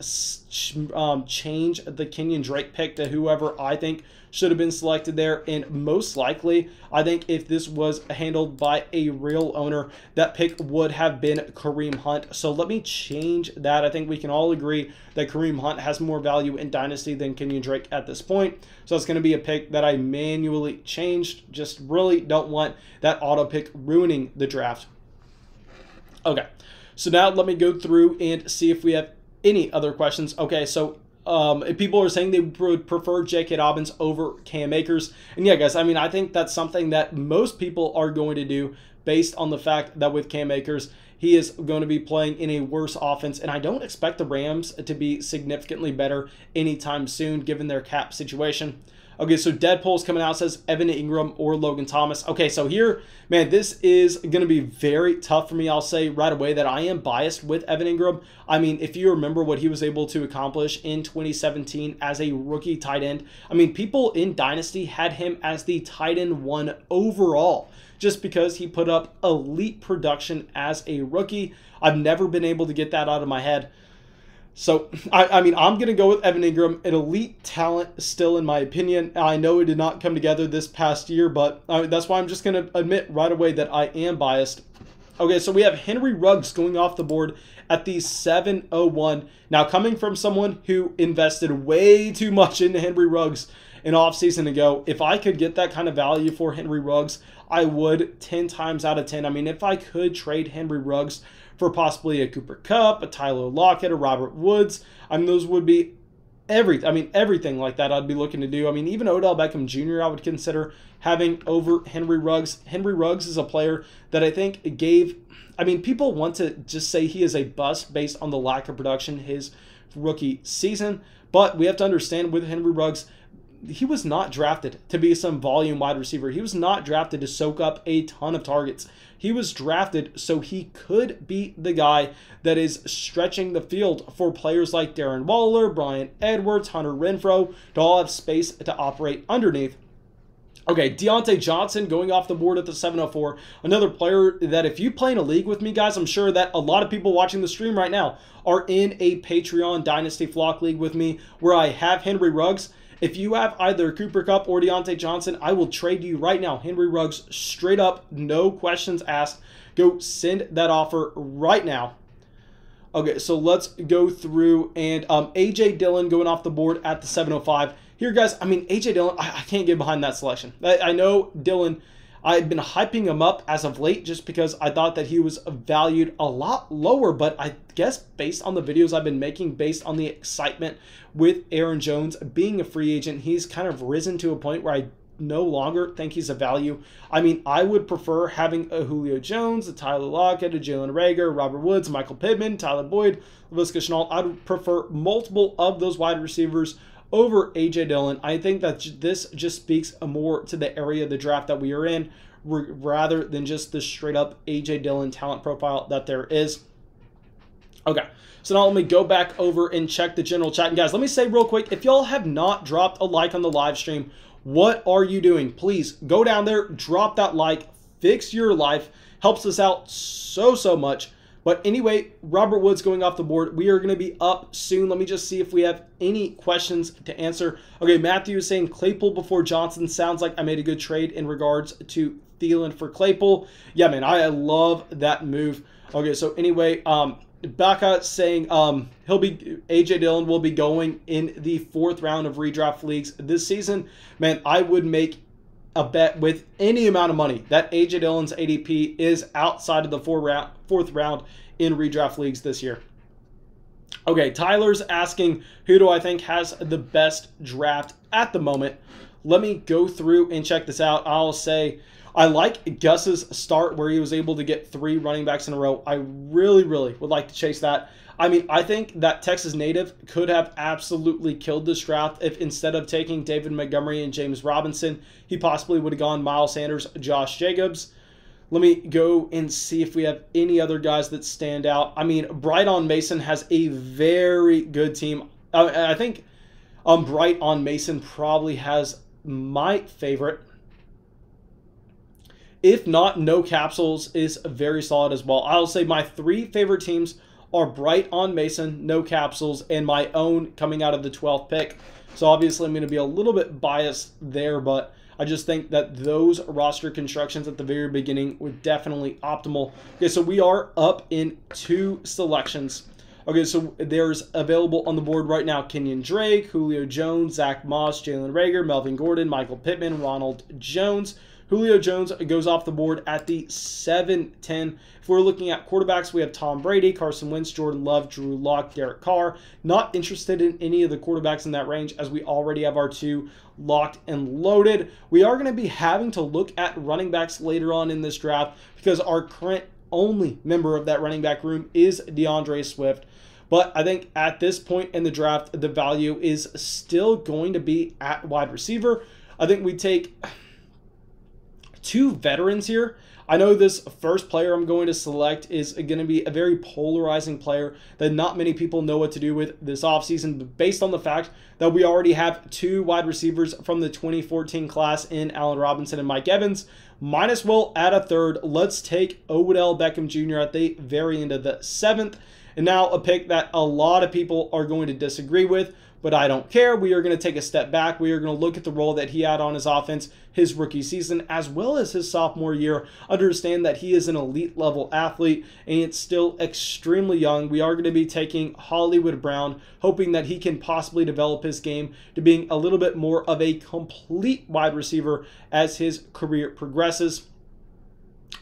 change the Kenyon Drake pick to whoever I think should have been selected there. And most likely, I think if this was handled by a real owner, that pick would have been Kareem Hunt. So let me change that. I think we can all agree that Kareem Hunt has more value in Dynasty than Kenyon Drake at this point. So it's going to be a pick that I manually changed. Just really don't want that auto pick ruining the draft. Okay. So now let me go through and see if we have any other questions. Okay, so if people are saying they would prefer J.K. Dobbins over Cam Akers. And yeah, guys, I mean, I think that's something that most people are going to do based on the fact that with Cam Akers, he is going to be playing in a worse offense. And I don't expect the Rams to be significantly better anytime soon, given their cap situation. Okay, so Deadpool's coming out, says Evan Ingram or Logan Thomas. Okay, so here, man, this is going to be very tough for me. I'll say right away that I am biased with Evan Ingram. I mean, if you remember what he was able to accomplish in 2017 as a rookie tight end, I mean, people in Dynasty had him as the tight end 1 overall just because he put up elite production as a rookie. I've never been able to get that out of my head. So, I mean, I'm going to go with Evan Ingram, an elite talent still, in my opinion. I know it did not come together this past year, but that's why I'm just going to admit right away that I am biased. Okay, so we have Henry Ruggs going off the board at the 701. Now, coming from someone who invested way too much into Henry Ruggs an offseason ago, if I could get that kind of value for Henry Ruggs, I would 10 times out of 10. I mean, if I could trade Henry Ruggs for possibly a Cooper Kupp, a Tyler Lockett, a Robert Woods, I mean, those would be everything like that I'd be looking to do. I mean, even Odell Beckham Jr. I would consider having over Henry Ruggs. Henry Ruggs is a player that I think people want to just say he is a bust based on the lack of production his rookie season, but we have to understand with Henry Ruggs, he was not drafted to be some volume wide receiver. He was not drafted to soak up a ton of targets. He was drafted so he could be the guy that is stretching the field for players like Darren Waller, Bryan Edwards, Hunter Renfrow to all have space to operate underneath. Okay, Deontay Johnson going off the board at the 704. Another player that if you play in a league with me, guys, I'm sure that a lot of people watching the stream right now are in a Patreon Dynasty Flock League with me where I have Henry Ruggs. If you have either Cooper Kupp or Deontay Johnson, I will trade you right now Henry Ruggs straight up, no questions asked. Go send that offer right now. Okay, so let's go through, and A.J. Dillon going off the board at the 705. Here, guys, I mean, A.J. Dillon, I can't get behind that selection. I know Dillon, I've been hyping him up as of late just because I thought that he was valued a lot lower, but I guess based on the videos I've been making, based on the excitement with Aaron Jones being a free agent, he's kind of risen to a point where I no longer think he's a value. I mean, I would prefer having a Julio Jones, a Tyler Lockett, a Jalen Reagor, Robert Woods, Michael Pittman, Tyler Boyd, Laviska Shenault. I would prefer multiple of those wide receivers over A.J. Dillon. I think that this just speaks more to the area of the draft that we are in rather than just the straight up A.J. Dillon talent profile that there is. Okay, so now let me go back over and check the general chat. And guys, let me say real quick, if y'all have not dropped a like on the live stream, what are you doing? Please go down there, drop that like, fix your life, helps us out so much. But anyway, Robert Woods going off the board. We are going to be up soon. Let me just see if we have any questions to answer. Okay, Matthew is saying Claypool before Johnson. Sounds like I made a good trade in regards to Thielen for Claypool. Yeah, man, I love that move. Okay, so anyway, Baka saying A.J. Dillon will be going in the 4th round of redraft leagues this season. Man, I would make a bet with any amount of money that A.J. Dillon's ADP is outside of the 4th round in redraft leagues this year. Okay, Tyler's asking, who do I think has the best draft at the moment? Let me go through and check this out. I'll say I like Gus's start where he was able to get 3 running backs in a row. I really would like to chase that. I mean, I think that Texas native could have absolutely killed this draft if instead of taking David Montgomery and James Robinson, he possibly would have gone Miles Sanders, Josh Jacobs. Let me go and see if we have any other guys that stand out. I mean, Bright on Mason has a very good team. I think Bright on Mason probably has my favorite. If not, No Capsules is very solid as well. I'll say my 3 favorite teams are Bright on Mason, No Capsules, and my own coming out of the 12th pick. So obviously I'm going to be a little bit biased there, but I just think that those roster constructions at the very beginning were definitely optimal. Okay, so we are up in 2 selections. Okay, so there's available on the board right now Kenyon Drake, Julio Jones, Zach Moss, Jalen Reagor, Melvin Gordon, Michael Pittman, Ronald Jones. Julio Jones goes off the board at the 7-10. If we're looking at quarterbacks, we have Tom Brady, Carson Wentz, Jordan Love, Drew Lock, Derek Carr. Not interested in any of the quarterbacks in that range as we already have our 2 locked and loaded. We are going to be having to look at running backs later on in this draft because our current only member of that running back room is DeAndre Swift. But I think at this point in the draft, the value is still going to be at wide receiver. I think we take 2 veterans here. I know this first player I'm going to select is going to be a very polarizing player that not many people know what to do with this offseason, based on the fact that we already have 2 wide receivers from the 2014 class in Allen Robinson and Mike Evans. Might as well add a third. Let's take Odell Beckham Jr. at the very end of the 7th. And now a pick that a lot of people are going to disagree with, but I don't care. We are going to take a step back. We are going to look at the role that he had on his offense his rookie season as well as his sophomore year. Understand that he is an elite level athlete and it's still extremely young. We are going to be taking Hollywood Brown, hoping that he can possibly develop his game to being a little bit more of a complete wide receiver as his career progresses.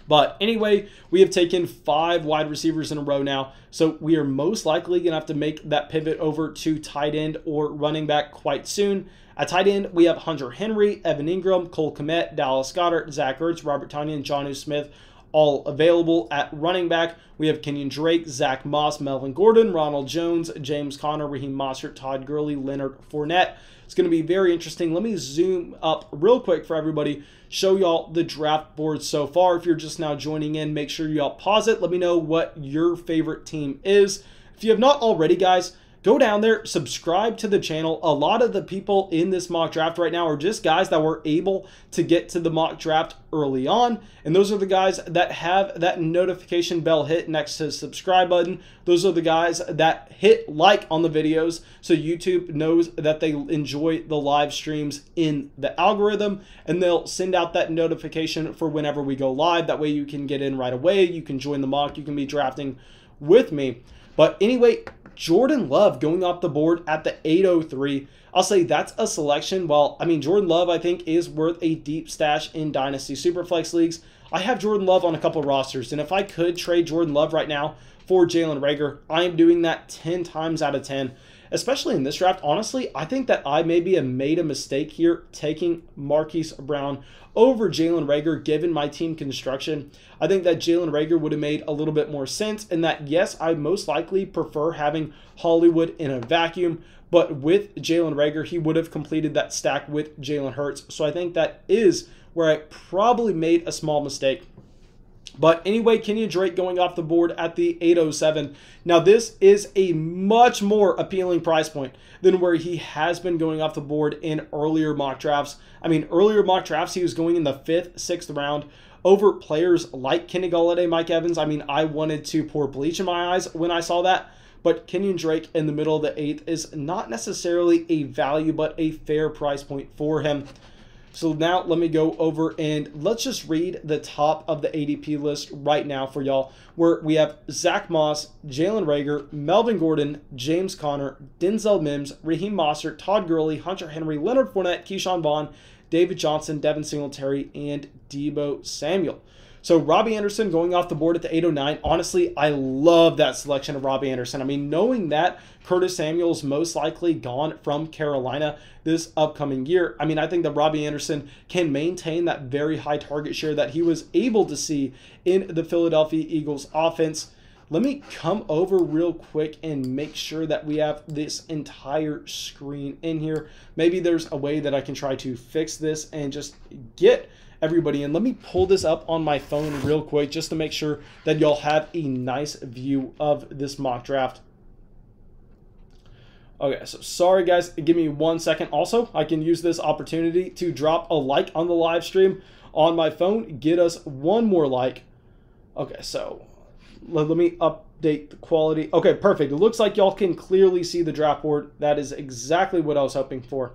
But anyway, we have taken 5 wide receivers in a row now, so we are most likely going to have to make that pivot over to tight end or running back quite soon. At tight end, we have Hunter Henry, Evan Ingram, Cole Kmet, Dallas Goddard, Zach Ertz, Robert Tonyan, Jonnu Smith, all available. At running back, we have Kenyon Drake, Zach Moss, Melvin Gordon, Ronald Jones, James Conner, Raheem Mostert, Todd Gurley, Leonard Fournette. It's going to be very interesting. Let me zoom up real quick for everybody, show y'all the draft board so far. If you're just now joining in, make sure y'all pause it. Let me know what your favorite team is. If you have not already, guys, go down there, subscribe to the channel. A lot of the people in this mock draft right now are just guys that were able to get to the mock draft early on. And those are the guys that have that notification bell hit next to the subscribe button. Those are the guys that hit like on the videos so YouTube knows that they enjoy the live streams in the algorithm. And they'll send out that notification for whenever we go live. That way you can get in right away. You can join the mock. You can be drafting with me. But anyway, Jordan Love going off the board at the 803. I'll say that's a selection. Well, I mean, Jordan Love, I think, is worth a deep stash in Dynasty Superflex leagues. I have Jordan Love on a couple rosters, and if I could trade Jordan Love right now for Jalen Reagor, I am doing that 10 times out of 10. Especially in this draft, honestly, I think that I maybe have made a mistake here taking Marquise Brown over Jalen Reagor given my team construction. I think that Jalen Reagor would have made a little bit more sense, and that, yes, I most likely prefer having Hollywood in a vacuum, but with Jalen Reagor, he would have completed that stack with Jalen Hurts. So I think that is where I probably made a small mistake. But anyway, Kenyon Drake going off the board at the 807. Now, this is a much more appealing price point than where he has been going off the board in earlier mock drafts. I mean, earlier mock drafts, he was going in the 5th, 6th round over players like Kenny Golladay, Mike Evans. I mean, I wanted to pour bleach in my eyes when I saw that. But Kenyon Drake in the middle of the 8th is not necessarily a value, but a fair price point for him. So now let me go over and let's just read the top of the ADP list right now for y'all, where we have Zach Moss, Jalen Reagor, Melvin Gordon, James Conner, Denzel Mims, Raheem Mostert, Todd Gurley, Hunter Henry, Leonard Fournette, Keyshawn Vaughn, David Johnson, Devin Singletary, and Deebo Samuel. So Robbie Anderson going off the board at the 809. Honestly, I love that selection of Robbie Anderson. I mean, knowing that Curtis Samuel's most likely gone from Carolina this upcoming year, I mean, I think that Robbie Anderson can maintain that very high target share that he was able to see in the Philadelphia Eagles offense. Let me come over real quick and make sure that we have this entire screen in here. Maybe there's a way that I can try to fix this and just get everybody in. Let me pull this up on my phone real quick just to make sure that y'all have a nice view of this mock draft. Okay, so sorry guys, give me 1 second. Also, I can use this opportunity to drop a like on the live stream on my phone. Get us one more like. Okay, so let me update the quality. Okay, perfect. It looks like y'all can clearly see the draft board. That is exactly what I was hoping for.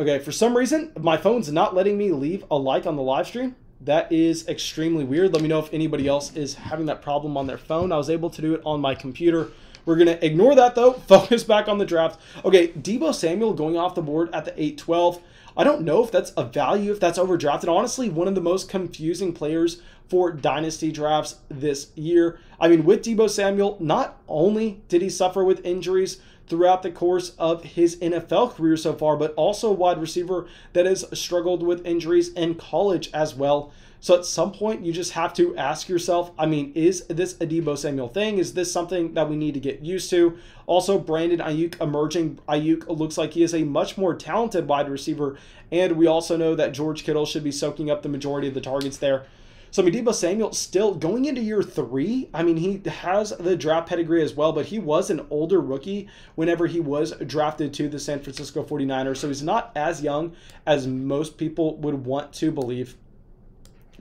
Okay, for some reason, my phone's not letting me leave a like on the live stream. That is extremely weird. Let me know if anybody else is having that problem on their phone. I was able to do it on my computer. We're going to ignore that, though. Focus back on the draft. Okay, Deebo Samuel going off the board at the 812. I don't know if that's a value, if that's overdrafted. Honestly, one of the most confusing players for Dynasty drafts this year. I mean, with Deebo Samuel, not only did he suffer with injuries throughout the course of his NFL career so far, but also a wide receiver that has struggled with injuries in college as well. So at some point, you just have to ask yourself, I mean, is this a Deebo Samuel thing? Is this something that we need to get used to? Also, Brandon Ayuk emerging. Ayuk looks like he is a much more talented wide receiver, and we also know that George Kittle should be soaking up the majority of the targets there. So, I mean, Deebo Samuel still going into year 3. I mean, he has the draft pedigree as well, but he was an older rookie whenever he was drafted to the San Francisco 49ers. So he's not as young as most people would want to believe.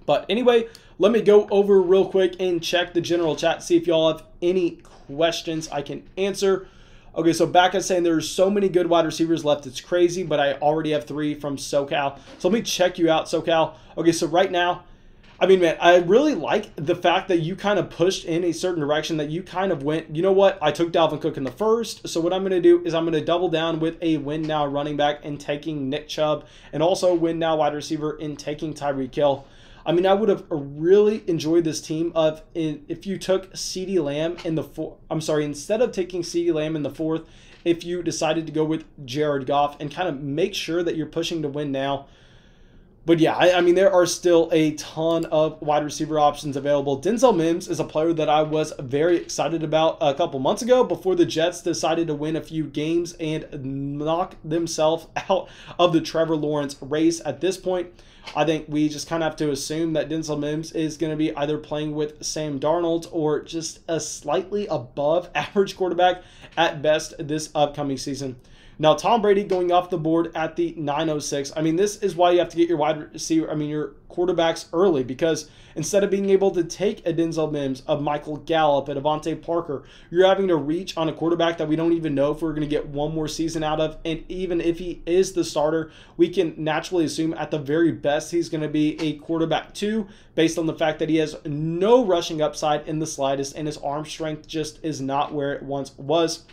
But anyway, let me go over real quick and check the general chat, see if y'all have any questions I can answer. Okay, so back at saying there's so many good wide receivers left, it's crazy, but I already have 3 from SoCal. So let me check you out, SoCal. Okay, so right now, I mean, man, I really like the fact that you kind of pushed in a certain direction, that you kind of went, you know what, I took Dalvin Cook in the first, so what I'm going to do is I'm going to double down with a win now running back and taking Nick Chubb, and also win now wide receiver in taking Tyreek Hill. I mean, I would have really enjoyed this team if you took CeeDee Lamb in the instead of taking CeeDee Lamb in the 4th, if you decided to go with Jared Goff and kind of make sure that you're pushing to win now. But yeah, I mean, there are still a ton of wide receiver options available. Denzel Mims is a player that I was very excited about a couple months ago before the Jets decided to win a few games and knock themselves out of the Trevor Lawrence race. At this point, I think we just kind of have to assume that Denzel Mims is going to be either playing with Sam Darnold or just a slightly above average quarterback at best this upcoming season. Now, Tom Brady going off the board at the 906. I mean, this is why you have to get your your quarterbacks early, because instead of being able to take a Denzel Mims, a Michael Gallup, a Devontae Parker, you're having to reach on a quarterback that we don't even know if we're going to get one more season out of. And even if he is the starter, we can naturally assume at the very best he's going to be a quarterback 2, based on the fact that he has no rushing upside in the slightest, and his arm strength just is not where it once was.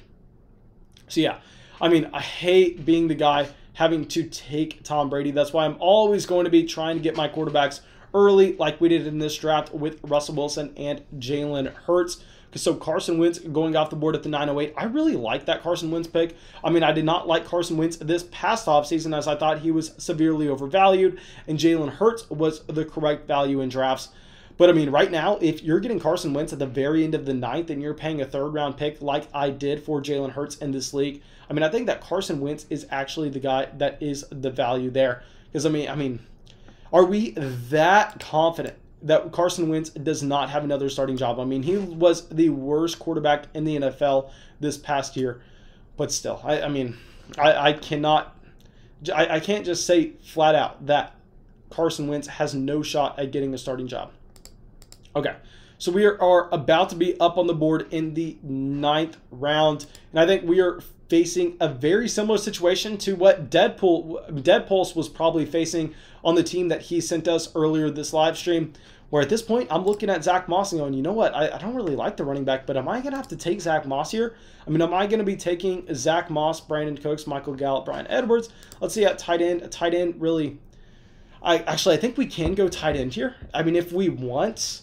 So yeah, I mean, I hate being the guy having to take Tom Brady. That's why I'm always going to be trying to get my quarterbacks early, like we did in this draft with Russell Wilson and Jalen Hurts. So Carson Wentz going off the board at the 908. I really like that Carson Wentz pick. I mean, I did not like Carson Wentz this past offseason, as I thought he was severely overvalued, and Jalen Hurts was the correct value in drafts. But I mean, right now, if you're getting Carson Wentz at the very end of the 9th and you're paying a 3rd round pick like I did for Jalen Hurts in this league, I mean, I think that Carson Wentz is actually the guy that is the value there. Because I mean, are we that confident that Carson Wentz does not have another starting job? I mean, he was the worst quarterback in the NFL this past year, but still, I can't just say flat out that Carson Wentz has no shot at getting a starting job. Okay, so we are about to be up on the board in the 9th round, and I think we are facing a very similar situation to what Dead Pulse was probably facing on the team that he sent us earlier this live stream, where at this point I'm looking at Zach Moss and going, you know what, I don't really like the running back, but am I going to have to take Zach Moss here? I mean, am I going to be taking Zach Moss, Brandon Cooks, Michael Gallup, Bryan Edwards? Let's see at tight end. Tight end, really, I think we can go tight end here. I mean, if we want.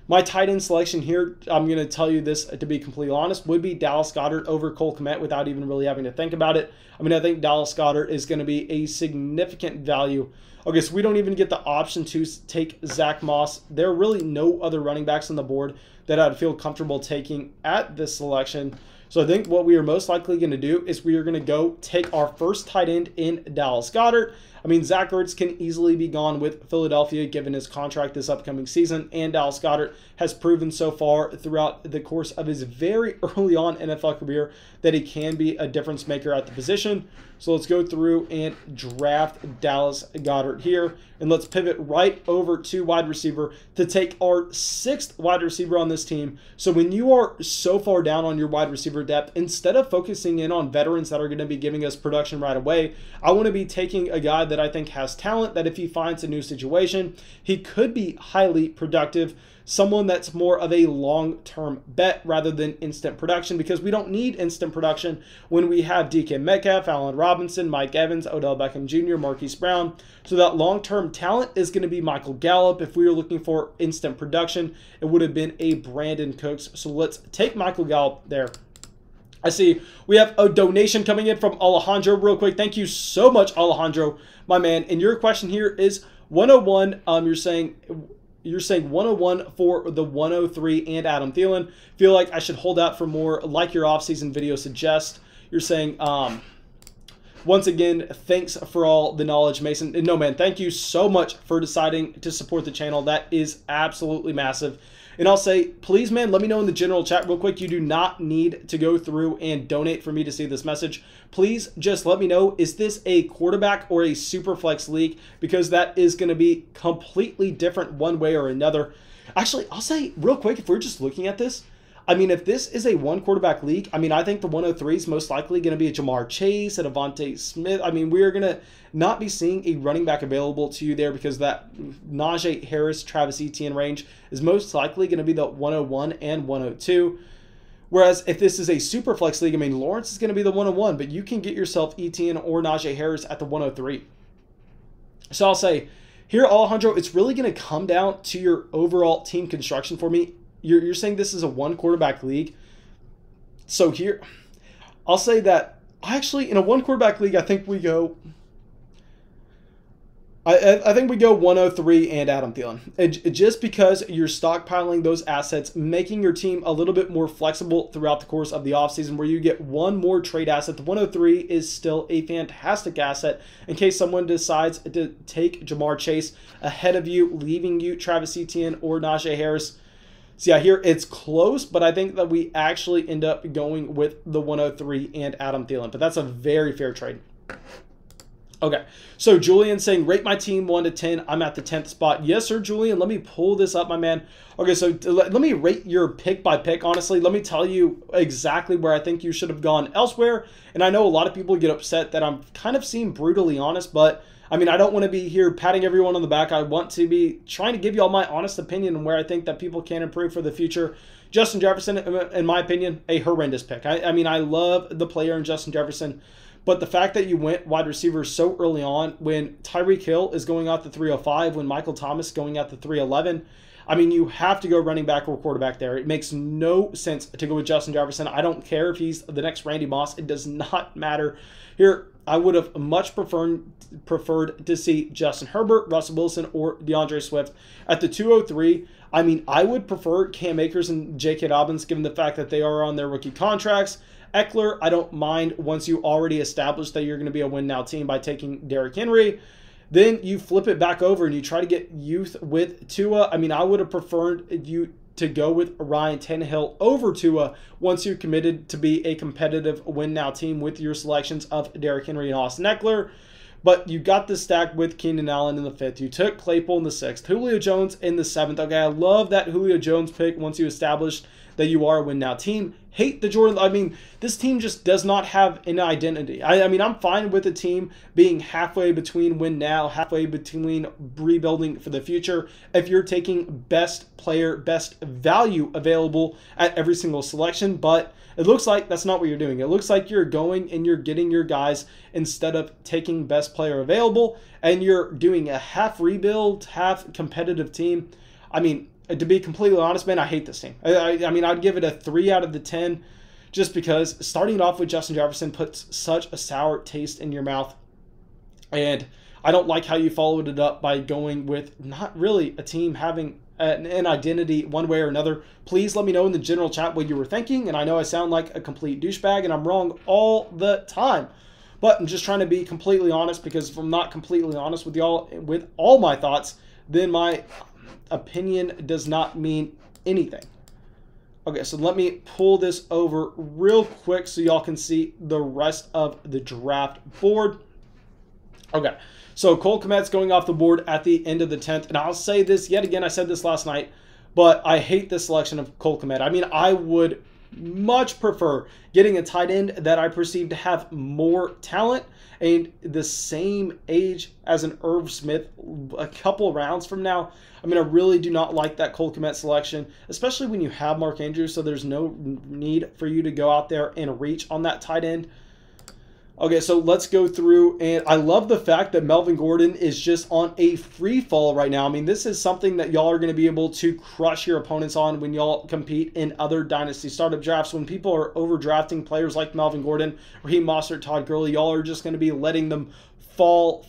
My tight end selection here, I'm going to tell you this to be completely honest, would be Dallas Goddard over Cole Kmet without even really having to think about it. I mean, I think Dallas Goddard is going to be a significant value. Okay, so we don't even get the option to take Zach Moss. There are really no other running backs on the board that I'd feel comfortable taking at this selection. So I think what we are most likely going to do is we are going to go take our first tight end in Dallas Goddard. I mean, Zach Ertz can easily be gone with Philadelphia given his contract this upcoming season, and Dallas Goddard has proven so far throughout the course of his very early on NFL career that he can be a difference maker at the position. So let's go through and draft Dallas Goddard here, and let's pivot right over to wide receiver to take our 6th wide receiver on this team. So when you are so far down on your wide receiver depth, instead of focusing in on veterans that are going to be giving us production right away, I want to be taking a guy that I think has talent, that if he finds a new situation, he could be highly productive. Someone that's more of a long-term bet rather than instant production, because we don't need instant production when we have DK Metcalf, Allen Robinson, Mike Evans, Odell Beckham Jr., Marquise Brown. So that long-term talent is going to be Michael Gallup. If we were looking for instant production, it would have been a Brandon Cooks. So let's take Michael Gallup there. I see we have a donation coming in from Alejandro real quick. Thank you so much, Alejandro, my man. And your question here is 101. You're saying 101 for the 103 and Adam Thielen. Feel like I should hold out for more, like your offseason video suggests. You're saying once again, thanks for all the knowledge, Mason. And no, man, thank you so much for deciding to support the channel. That is absolutely massive. And I'll say, please, man, let me know in the general chat real quick. You do not need to go through and donate for me to see this message. Please just let me know, is this a quarterback or a super flex league? Because that is going to be completely different one way or another. Actually, I'll say real quick, if we're just looking at this, I mean, if this is a one quarterback league, I mean, I think the 103 is most likely going to be a Jamar Chase, a Devonta Smith. I mean, we're going to not be seeing a running back available to you there because that Najee Harris, Travis Etienne range is most likely going to be the 101 and 102. Whereas if this is a super flex league, I mean, Lawrence is going to be the 101, but you can get yourself Etienne or Najee Harris at the 103. So I'll say, here, Alejandro, it's really going to come down to your overall team construction for me. You're saying this is a one quarterback league. So here, I'll say that actually in a one quarterback league, I think we go. I think we go 103 and Adam Thielen. Just because you're stockpiling those assets, making your team a little bit more flexible throughout the course of the offseason, where you get one more trade asset. The 103 is still a fantastic asset in case someone decides to take Jamar Chase ahead of you, leaving you Travis Etienne or Najee Harris. So yeah, here it's close, but I think that we actually end up going with the 103 and Adam Thielen. But that's a very fair trade. Okay, so Julian saying, rate my team 1 to 10. I'm at the 10th spot. Yes, sir, Julian. Let me pull this up, my man. Okay, so let me rate your pick by pick. Honestly, let me tell you exactly where I think you should have gone elsewhere. And I know a lot of people get upset that I'm kind of seem brutally honest, but I mean, I don't want to be here patting everyone on the back. I want to be trying to give you all my honest opinion on where I think that people can improve for the future. Justin Jefferson, in my opinion, a horrendous pick. I mean, I love the player in Justin Jefferson, but the fact that you went wide receiver so early on when Tyreek Hill is going out the 305, when Michael Thomas is going out the 311, I mean, you have to go running back or quarterback there. It makes no sense to go with Justin Jefferson. I don't care if he's the next Randy Moss. It does not matter. Here, I would have much preferred to see Justin Herbert, Russell Wilson, or DeAndre Swift. At the 203, I mean, I would prefer Cam Akers and J.K. Dobbins, given the fact that they are on their rookie contracts. Eckler, I don't mind once you already established that you're going to be a win-now team by taking Derrick Henry. Then you flip it back over and you try to get youth with Tua. I mean, I would have preferred you to go with Ryan Tannehill over Tua once you're committed to be a competitive win-now team with your selections of Derrick Henry and Austin Eckler. But you got this stack with Keenan Allen in the 5th. You took Claypool in the 6th. Julio Jones in the 7th. Okay, I love that Julio Jones pick once you established that you are a win-now team. Hate the Jordan. I mean, this team just does not have an identity. I mean, I'm fine with the team being halfway between win now, halfway between rebuilding for the future. If you're taking best player, best value available at every single selection, but it looks like that's not what you're doing. It looks like you're going and you're getting your guys instead of taking best player available, and you're doing a half rebuild, half competitive team. I mean, to be completely honest, man, I hate this team. I mean, I'd give it a 3 out of the 10 just because starting it off with Justin Jefferson puts such a sour taste in your mouth. And I don't like how you followed it up by going with not really a team having an identity one way or another. Please let me know in the general chat what you were thinking. And I know I sound like a complete douchebag and I'm wrong all the time. But I'm just trying to be completely honest, because if I'm not completely honest with y'all with all my thoughts, then my opinion does not mean anything. Okay, so let me pull this over real quick so y'all can see the rest of the draft board. Okay, so Cole Kmet's going off the board at the end of the 10th. And I'll say this yet again, I said this last night, but I hate this selection of Cole Kmet. I mean, I would much prefer getting a tight end that I perceive to have more talent and the same age as an Irv Smith a couple rounds from now. I mean, I really do not like that Cole Kmet selection, especially when you have Mark Andrews, so there's no need for you to go out there and reach on that tight end. Okay, so let's go through, and I love the fact that Melvin Gordon is just on a free fall right now. I mean, this is something that y'all are going to be able to crush your opponents on when y'all compete in other Dynasty startup drafts. When people are overdrafting players like Melvin Gordon, Raheem Mostert, Todd Gurley, y'all are just going to be letting them fall.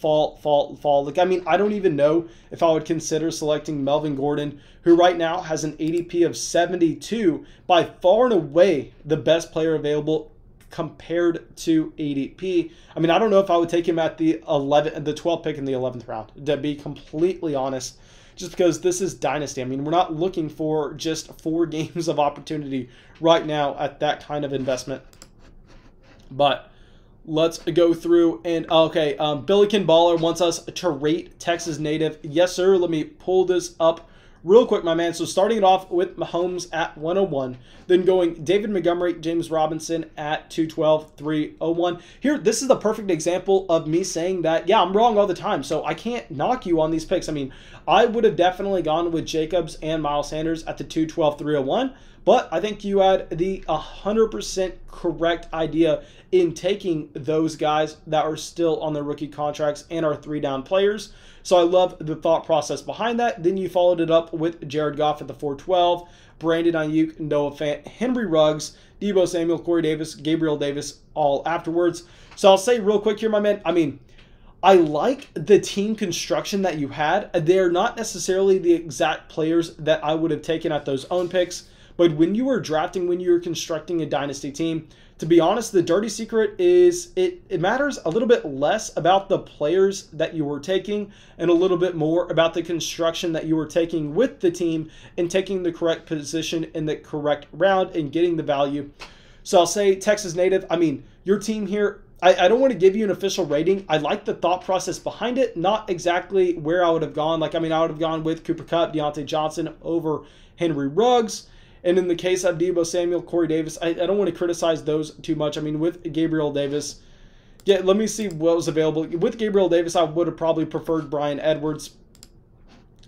Like, I mean, I don't even know if I would consider selecting Melvin Gordon, who right now has an ADP of 72, by far and away the best player available compared to ADP. I mean, I don't know if I would take him at the 12th pick in the 11th round, to be completely honest, just because this is Dynasty. I mean, we're not looking for just 4 games of opportunity right now at that kind of investment. But let's go through and, okay, Billiken Baller wants us to rate Texas native. Yes, sir. Let me pull this up real quick, my man. So starting it off with Mahomes at 101, then going David Montgomery, James Robinson at 212, 301. Here, this is the perfect example of me saying that, yeah, I'm wrong all the time, so I can't knock you on these picks. I mean, I would have definitely gone with Jacobs and Miles Sanders at the 212, 301, but I think you had the 100% correct idea in taking those guys that are still on their rookie contracts and are 3-down players. So I love the thought process behind that. Then you followed it up with Jared Goff at the 412, Brandon Ayuk, Noah Fant, Henry Ruggs, Deebo Samuel, Corey Davis, Gabriel Davis, all afterwards. So I'll say real quick here, my man, I mean, I like the team construction that you had. They're not necessarily the exact players that I would have taken at those own picks, but when you were drafting, when you were constructing a dynasty team, to be honest, the dirty secret is it matters a little bit less about the players that you were taking and a little bit more about the construction that you were taking with the team and taking the correct position in the correct round and getting the value. So I'll say Texas native. I mean, your team here, I don't want to give you an official rating. I like the thought process behind it, not exactly where I would have gone. Like, I mean, I would have gone with Cooper Kupp, Deontay Johnson over Henry Ruggs. And in the case of Deebo Samuel, Corey Davis, I don't want to criticize those too much. I mean, with Gabriel Davis, yeah, let me see what was available. With Gabriel Davis, I would have probably preferred Bryan Edwards.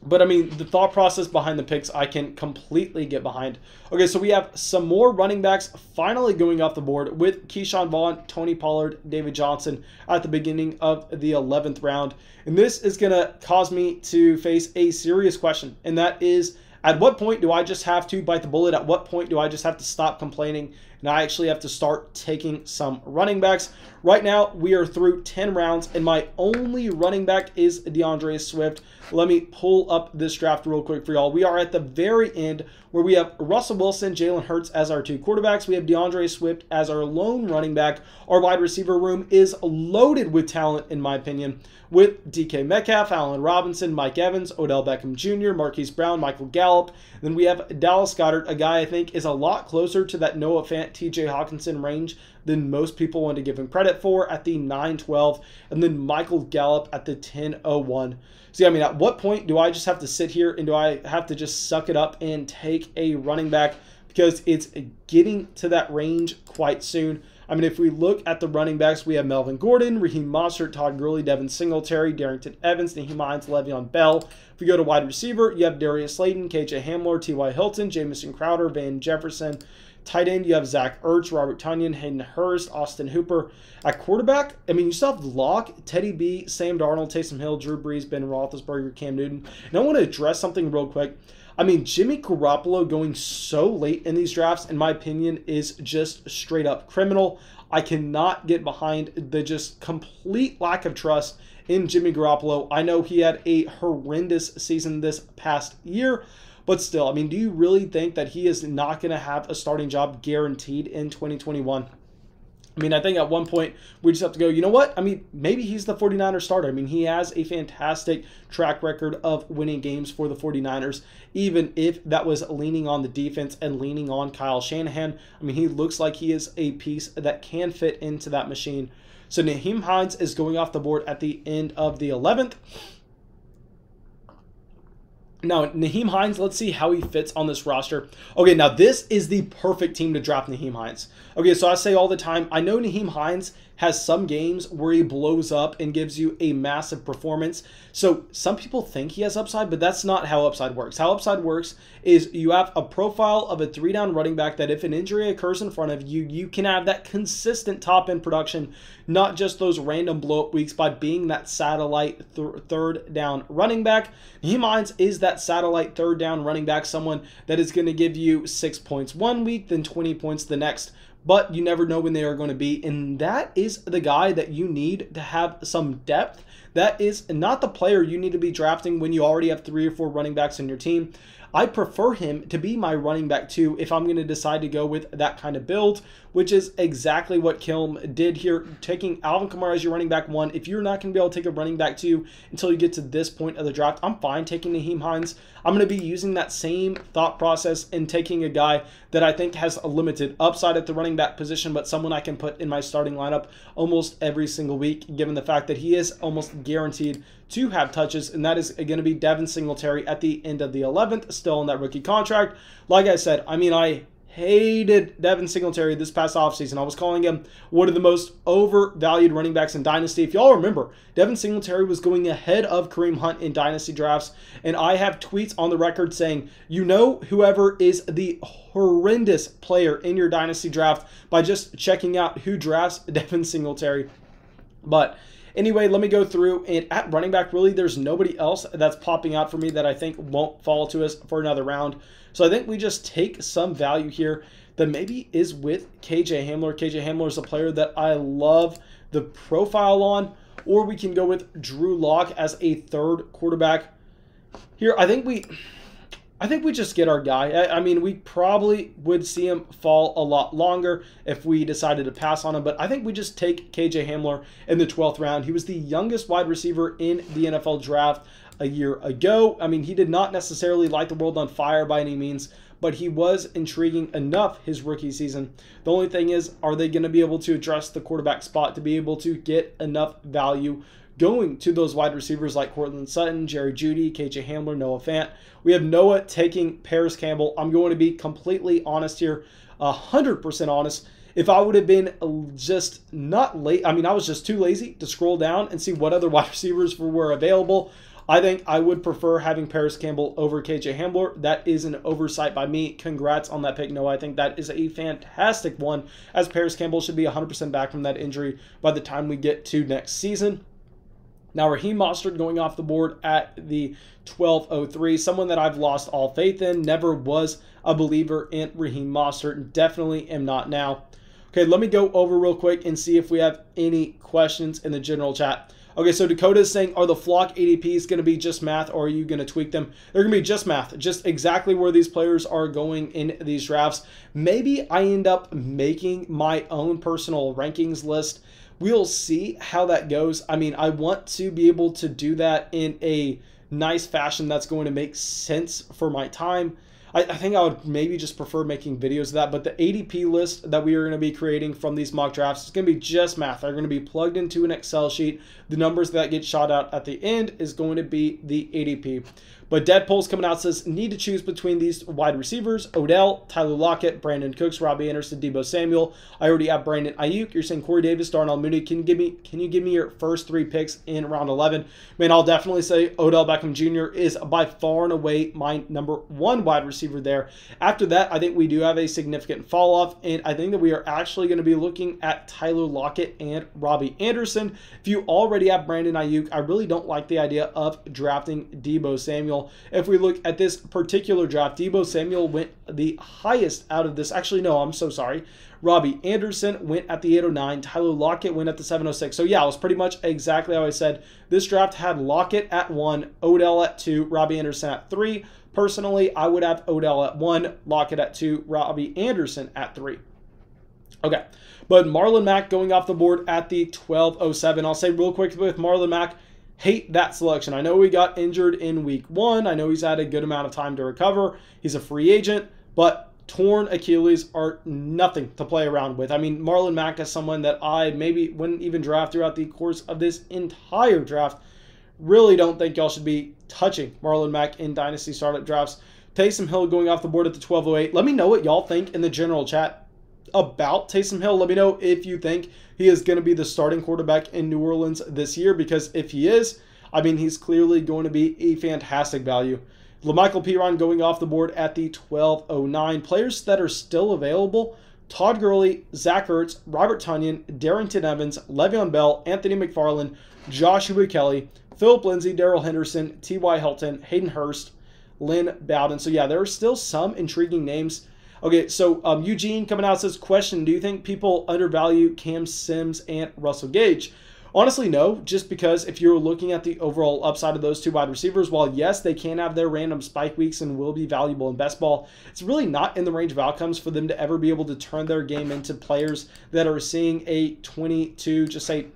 But, I mean, the thought process behind the picks, I can completely get behind. Okay, so we have some more running backs finally going off the board with Keyshawn Vaughn, Tony Pollard, David Johnson at the beginning of the 11th round. And this is going to cause me to face a serious question, and that is, at what point do I just have to bite the bullet? At what point do I just have to stop complaining and I actually have to start taking some running backs? Right now, we are through 10 rounds, and my only running back is DeAndre Swift. Let me pull up this draft real quick for y'all. We are at the very end where we have Russell Wilson, Jalen Hurts as our 2 quarterbacks. We have DeAndre Swift as our lone running back. Our wide receiver room is loaded with talent, in my opinion, with DK Metcalf, Allen Robinson, Mike Evans, Odell Beckham Jr., Marquise Brown, Michael Gallup. Then we have Dallas Goddard, a guy I think is a lot closer to that Noah Fant, TJ Hawkinson range than most people want to give him credit for at the 9-12, and then Michael Gallup at the 10-01. See, I mean, at what point do I just have to sit here and do I have to just suck it up and take a running back? Because it's getting to that range quite soon. I mean, if we look at the running backs, we have Melvin Gordon, Raheem Mostert, Todd Gurley, Devin Singletary, Darrington Evans, Nahim Heinz, Le'Veon Bell. If we go to wide receiver, you have Darius Slayton, KJ Hamler, T.Y. Hilton, Jamison Crowder, Van Jefferson. Tight end, you have Zach Ertz, Robert Tonyan, Hayden Hurst, Austin Hooper. At quarterback, I mean, you still have Locke, Teddy B, Sam Darnold, Taysom Hill, Drew Brees, Ben Roethlisberger, Cam Newton. And I want to address something real quick. I mean, Jimmy Garoppolo going so late in these drafts, in my opinion, is just straight up criminal. I cannot get behind the just complete lack of trust in Jimmy Garoppolo. I know he had a horrendous season this past year, but still, I mean, do you really think that he is not going to have a starting job guaranteed in 2021? I mean, I think at one point we just have to go, you know what? I mean, maybe he's the 49ers starter. I mean, he has a fantastic track record of winning games for the 49ers, even if that was leaning on the defense and leaning on Kyle Shanahan. I mean, he looks like he is a piece that can fit into that machine. So Nahim Heinz is going off the board at the end of the 11th. Now, Nahim Heinz, let's see how he fits on this roster. Okay, now this is the perfect team to draft Nahim Heinz. Okay, so I say all the time, I know Nahim Heinz has some games where he blows up and gives you a massive performance. So some people think he has upside, but that's not how upside works. How upside works is you have a profile of a 3-down running back that if an injury occurs in front of you, you can have that consistent top-end production, not just those random blow-up weeks by being that satellite third-down running back. Nahim Heinz is that satellite third-down running back, someone that is going to give you 6 points one week, then 20 points the next. But you never know when they are going to be, and that is the guy that you need to have some depth, that is not the player you need to be drafting when you already have 3 or 4 running backs in your team. I prefer him to be my running back 2 if I'm going to decide to go with that kind of build, which is exactly what Kilm did here, taking Alvin Kamara as your running back 1. If you're not going to be able to take a running back 2 until you get to this point of the draft, I'm fine taking Nahim Heinz. I'm going to be using that same thought process and taking a guy that I think has a limited upside at the running back position, but someone I can put in my starting lineup almost every single week, given the fact that he is almost guaranteed to have touches, and that is going to be Devin Singletary at the end of the 11th, still in that rookie contract. Like I said, I mean, I hated Devin Singletary this past offseason. I was calling him one of the most overvalued running backs in Dynasty. If y'all remember, Devin Singletary was going ahead of Kareem Hunt in Dynasty drafts, and I have tweets on the record saying, you know, whoever is the horrendous player in your Dynasty draft by just checking out who drafts Devin Singletary. But anyway, let me go through, and at running back, really, there's nobody else that's popping out for me that I think won't fall to us for another round. So I think we just take some value here that maybe is with KJ Hamler. KJ Hamler is a player that I love the profile on, or we can go with Drew Lock as a 3rd quarterback. Here, I think we just get our guy. I mean, we probably would see him fall a lot longer if we decided to pass on him, but I think we just take KJ Hamler in the 12th round. He was the youngest wide receiver in the NFL draft a year ago. I mean, he did not necessarily light the world on fire by any means, but he was intriguing enough his rookie season. The only thing is, are they going to be able to address the quarterback spot to be able to get enough value going to those wide receivers like Cortland Sutton, Jerry Jeudy, KJ Hamler, Noah Fant? We have Noah taking Paris Campbell. I'm going to be completely honest here, 100% honest. If I would have been just not late, I mean, I was just too lazy to scroll down and see what other wide receivers were available. I think I would prefer having Paris Campbell over KJ Hamler. That is an oversight by me. Congrats on that pick, Noah. I think that is a fantastic one, as Paris Campbell should be 100% back from that injury by the time we get to next season. Now, Raheem Mostert going off the board at the 12:03, someone that I've lost all faith in, never was a believer in Raheem Mostert, definitely am not now. Okay, let me go over real quick and see if we have any questions in the general chat. Okay, so Dakota is saying, are the flock ADPs going to be just math, or are you going to tweak them? They're going to be just math, just exactly where these players are going in these drafts. Maybe I end up making my own personal rankings list. We'll see how that goes. I mean, I want to be able to do that in a nice fashion that's going to make sense for my time. I think I would maybe just prefer making videos of that, but the ADP list that we are going to be creating from these mock drafts is going to be just math. They're going to be plugged into an Excel sheet. The numbers that get shot out at the end is going to be the ADP. But Deadpool's coming out, says, need to choose between these wide receivers: Odell, Tyler Lockett, Brandon Cooks, Robbie Anderson, Deebo Samuel. I already have Brandon Ayuk. You're saying Corey Davis, Darnell Mooney. Can you give me your first 3 picks in round 11? Man, I'll definitely say Odell Beckham Jr. is by far and away my number 1 wide receiver there. After that, I think we do have a significant fall off, and I think that we are actually going to be looking at Tyler Lockett and Robbie Anderson. If you already have Brandon Ayuk, I really don't like the idea of drafting Deebo Samuel. If we look at this particular draft, Deebo Samuel went the highest out of this. Actually, no, I'm so sorry. Robbie Anderson went at the 809. Tyler Lockett went at the 706. So yeah, it was pretty much exactly how I said. This draft had Lockett at 1, Odell at 2, Robbie Anderson at 3. Personally, I would have Odell at 1, Lockett at 2, Robbie Anderson at 3. Okay, but Marlon Mack going off the board at the 12:07. I'll say real quick with Marlon Mack, hate that selection. I know he got injured in week 1. I know he's had a good amount of time to recover. He's a free agent, but torn Achilles are nothing to play around with. I mean, Marlon Mack is someone that I maybe wouldn't even draft throughout the course of this entire draft. Really don't think y'all should be touching Marlon Mack in Dynasty startup drafts. Taysom Hill going off the board at the 12:08. Let me know what y'all think in the general chat about Taysom Hill. Let me know if you think he is going to be the starting quarterback in New Orleans this year, because if he is, I mean, he's clearly going to be a fantastic value. LaMichael Piron going off the board at the 12:09. Players that are still available: Todd Gurley, Zach Ertz, Robert Tonyan, Darrington Evans, Le'Veon Bell, Anthony McFarland, Joshua Kelly, Philip Lindsay, Darrell Henderson, T.Y. Hilton, Hayden Hurst, Lynn Bowden. So yeah, there are still some intriguing names. Okay, so Eugene coming out says, question, do you think people undervalue Cam Sims and Russell Gage? Honestly, no, just because if you're looking at the overall upside of those two wide receivers, while yes, they can have their random spike weeks and will be valuable in best ball, it's really not in the range of outcomes for them to ever be able to turn their game into players that are seeing a 22, just say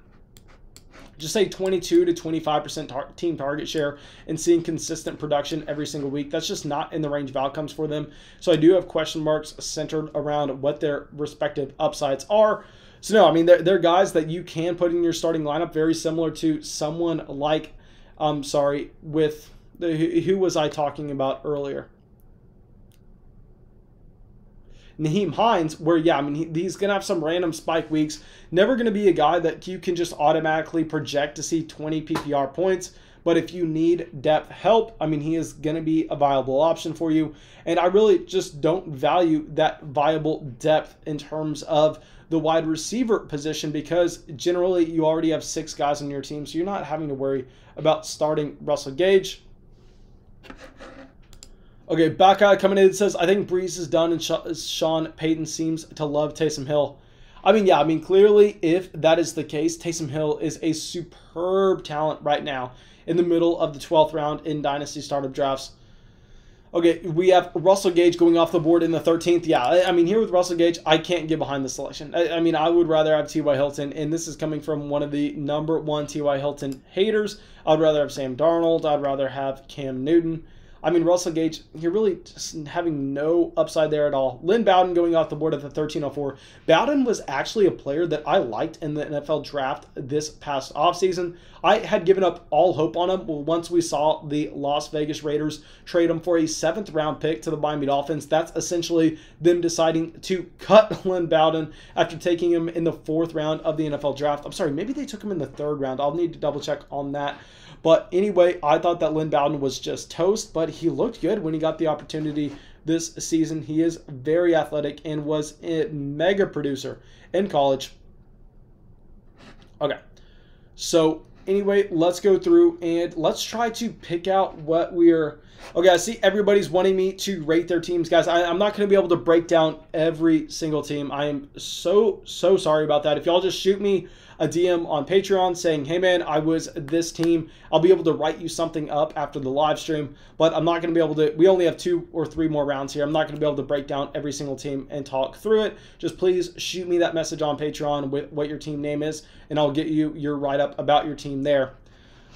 22 to 25% team target share and seeing consistent production every single week. That's just not in the range of outcomes for them. So I do have question marks centered around what their respective upsides are. So no, I mean, they're guys that you can put in your starting lineup, very similar to someone like, who was I talking about earlier? Nahim Heinz, where, yeah, I mean, he's going to have some random spike weeks. Never going to be a guy that you can just automatically project to see 20 PPR points. But if you need depth help, I mean, he is going to be a viable option for you. And I really just don't value that viable depth in terms of the wide receiver position, because generally you already have 6 guys on your team, so you're not having to worry about starting Russell Gage. Okay, back out coming in, it says, I think Breeze is done and Sean Payton seems to love Taysom Hill. I mean, yeah, I mean, clearly if that is the case, Taysom Hill is a superb talent right now in the middle of the 12th round in Dynasty startup drafts. Okay, we have Russell Gage going off the board in the 13th. Yeah, I mean, here with Russell Gage, I can't get behind the selection. I mean, I would rather have T.Y. Hilton, and this is coming from one of the #1 T.Y. Hilton haters. I'd rather have Sam Darnold. I'd rather have Cam Newton. I mean, Russell Gage, you're really just having no upside there at all. Lynn Bowden going off the board at the 1304. Bowden was actually a player that I liked in the NFL draft this past offseason. I had given up all hope on him once we saw the Las Vegas Raiders trade him for a 7th round pick to the Miami Dolphins. That's essentially them deciding to cut Lynn Bowden after taking him in the 4th round of the NFL draft. I'm sorry, maybe they took him in the 3rd round. I'll need to double check on that. But anyway, I thought that Lynn Bowden was just toast, but he looked good when he got the opportunity this season. He is very athletic and was a mega producer in college. Okay, so anyway, let's go through and let's try to pick out what we're... Okay, I see everybody's wanting me to rate their teams. Guys, I'm not going to be able to break down every single team. I am so sorry about that. If y'all just shoot me a DM on Patreon saying, hey man, I was this team, I'll be able to write you something up after the live stream, but I'm not going to be able to, we only have 2 or 3 more rounds here. I'm not going to be able to break down every single team and talk through it. Just please shoot me that message on Patreon with what your team name is, and I'll get you your write-up about your team there.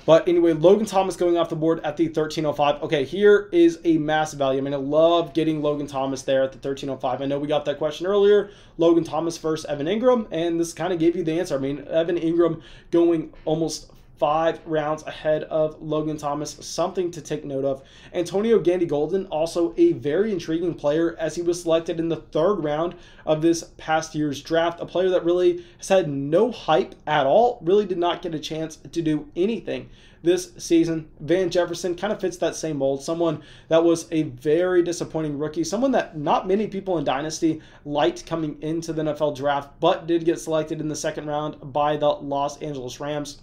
But anyway, Logan Thomas going off the board at the 1305. Okay, here is a massive value. I mean, I love getting Logan Thomas there at the 1305. I know we got that question earlier. Logan Thomas versus Evan Ingram, and this kind of gave you the answer. I mean, Evan Ingram going almost 5 rounds ahead of Logan Thomas, something to take note of. Antonio Gandy-Golden, also a very intriguing player, as he was selected in the 3rd round of this past year's draft, a player that really has had no hype at all, really did not get a chance to do anything this season. Van Jefferson kind of fits that same mold, someone that was a very disappointing rookie, someone that not many people in Dynasty liked coming into the NFL draft, but did get selected in the 2nd round by the Los Angeles Rams.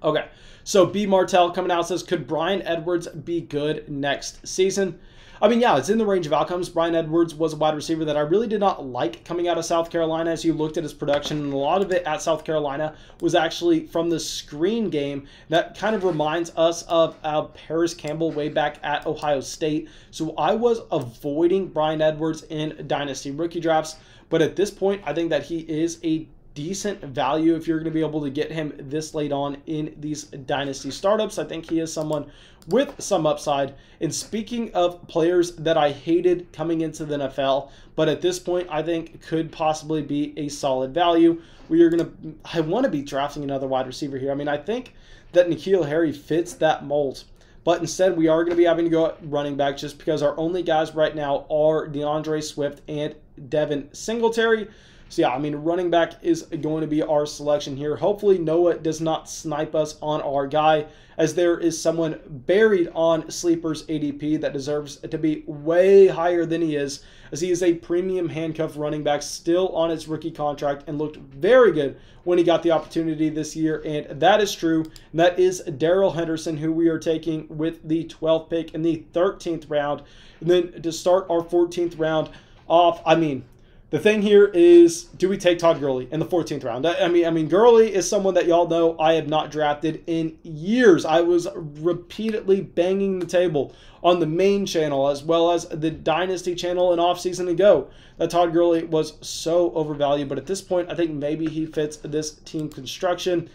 Okay, so B. Martell coming out says, could Bryan Edwards be good next season? I mean, yeah, it's in the range of outcomes. Bryan Edwards was a wide receiver that I really did not like coming out of South Carolina as you looked at his production, and a lot of it at South Carolina was actually from the screen game that kind of reminds us of Paris Campbell way back at Ohio State. So I was avoiding Bryan Edwards in Dynasty rookie drafts, but at this point, I think that he is a decent value if you're going to be able to get him this late on in these Dynasty startups. I think he is someone with some upside. And speaking of players that I hated coming into the NFL, but at this point I think could possibly be a solid value, I want to be drafting another wide receiver here. I mean, I think that N'Keal Harry fits that mold, but instead we are going to be having to go running back just because our only guys right now are DeAndre Swift and Devin Singletary. So yeah, I mean, running back is going to be our selection here. Hopefully Noah does not snipe us on our guy, as there is someone buried on Sleeper's ADP that deserves to be way higher than he is, as he is a premium handcuff running back still on his rookie contract and looked very good when he got the opportunity this year, and that is true. And that is Darrell Henderson, who we are taking with the 12th pick in the 13th round. And then to start our 14th round off, I mean, The thing here is, do we take Todd Gurley in the 14th round? I mean, Gurley is someone that y'all know I have not drafted in years. I was repeatedly banging the table on the main channel as well as the Dynasty channel an offseason ago that Todd Gurley was so overvalued. But at this point, I think maybe he fits this team construction.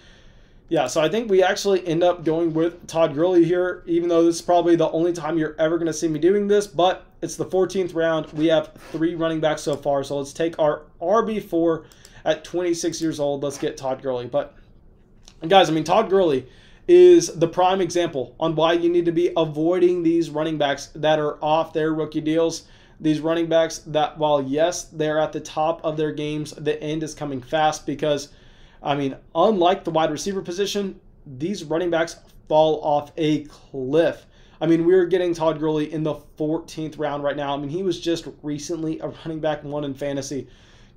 Yeah, so I think we actually end up going with Todd Gurley here, even though this is probably the only time you're ever going to see me doing this. But it's the 14th round. We have 3 running backs so far. So let's take our RB4 at 26 years old. Let's get Todd Gurley. But, guys, I mean, Todd Gurley is the prime example on why you need to be avoiding these running backs that are off their rookie deals. These running backs that, while, yes, they're at the top of their games, the end is coming fast because, I mean, unlike the wide receiver position, these running backs fall off a cliff. I mean, we're getting Todd Gurley in the 14th round right now. I mean, he was just recently a running back 1 in fantasy.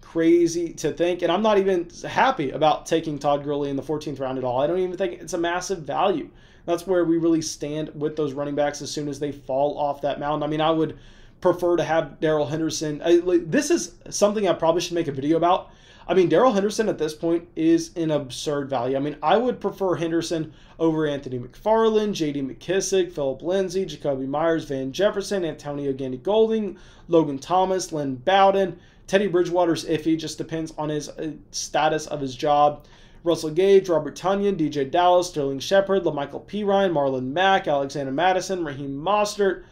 Crazy to think. And I'm not even happy about taking Todd Gurley in the 14th round at all. I don't even think it's a massive value. That's where we really stand with those running backs as soon as they fall off that mountain. I mean, I would prefer to have Darrell Henderson. This is something I probably should make a video about. I mean, Darrell Henderson at this point is an absurd value. I mean, I would prefer Henderson over Anthony McFarland, J.D. McKissick, Phillip Lindsay, Jacoby Myers, Van Jefferson, Antonio Gandy-Golding, Logan Thomas, Lynn Bowden. Teddy Bridgewater's iffy, just depends on his status of his job. Russell Gage, Robert Tonyan, DJ Dallas, Sterling Shepard, LaMichael Pirine, Marlon Mack, Alexander Madison, Raheem Mostert.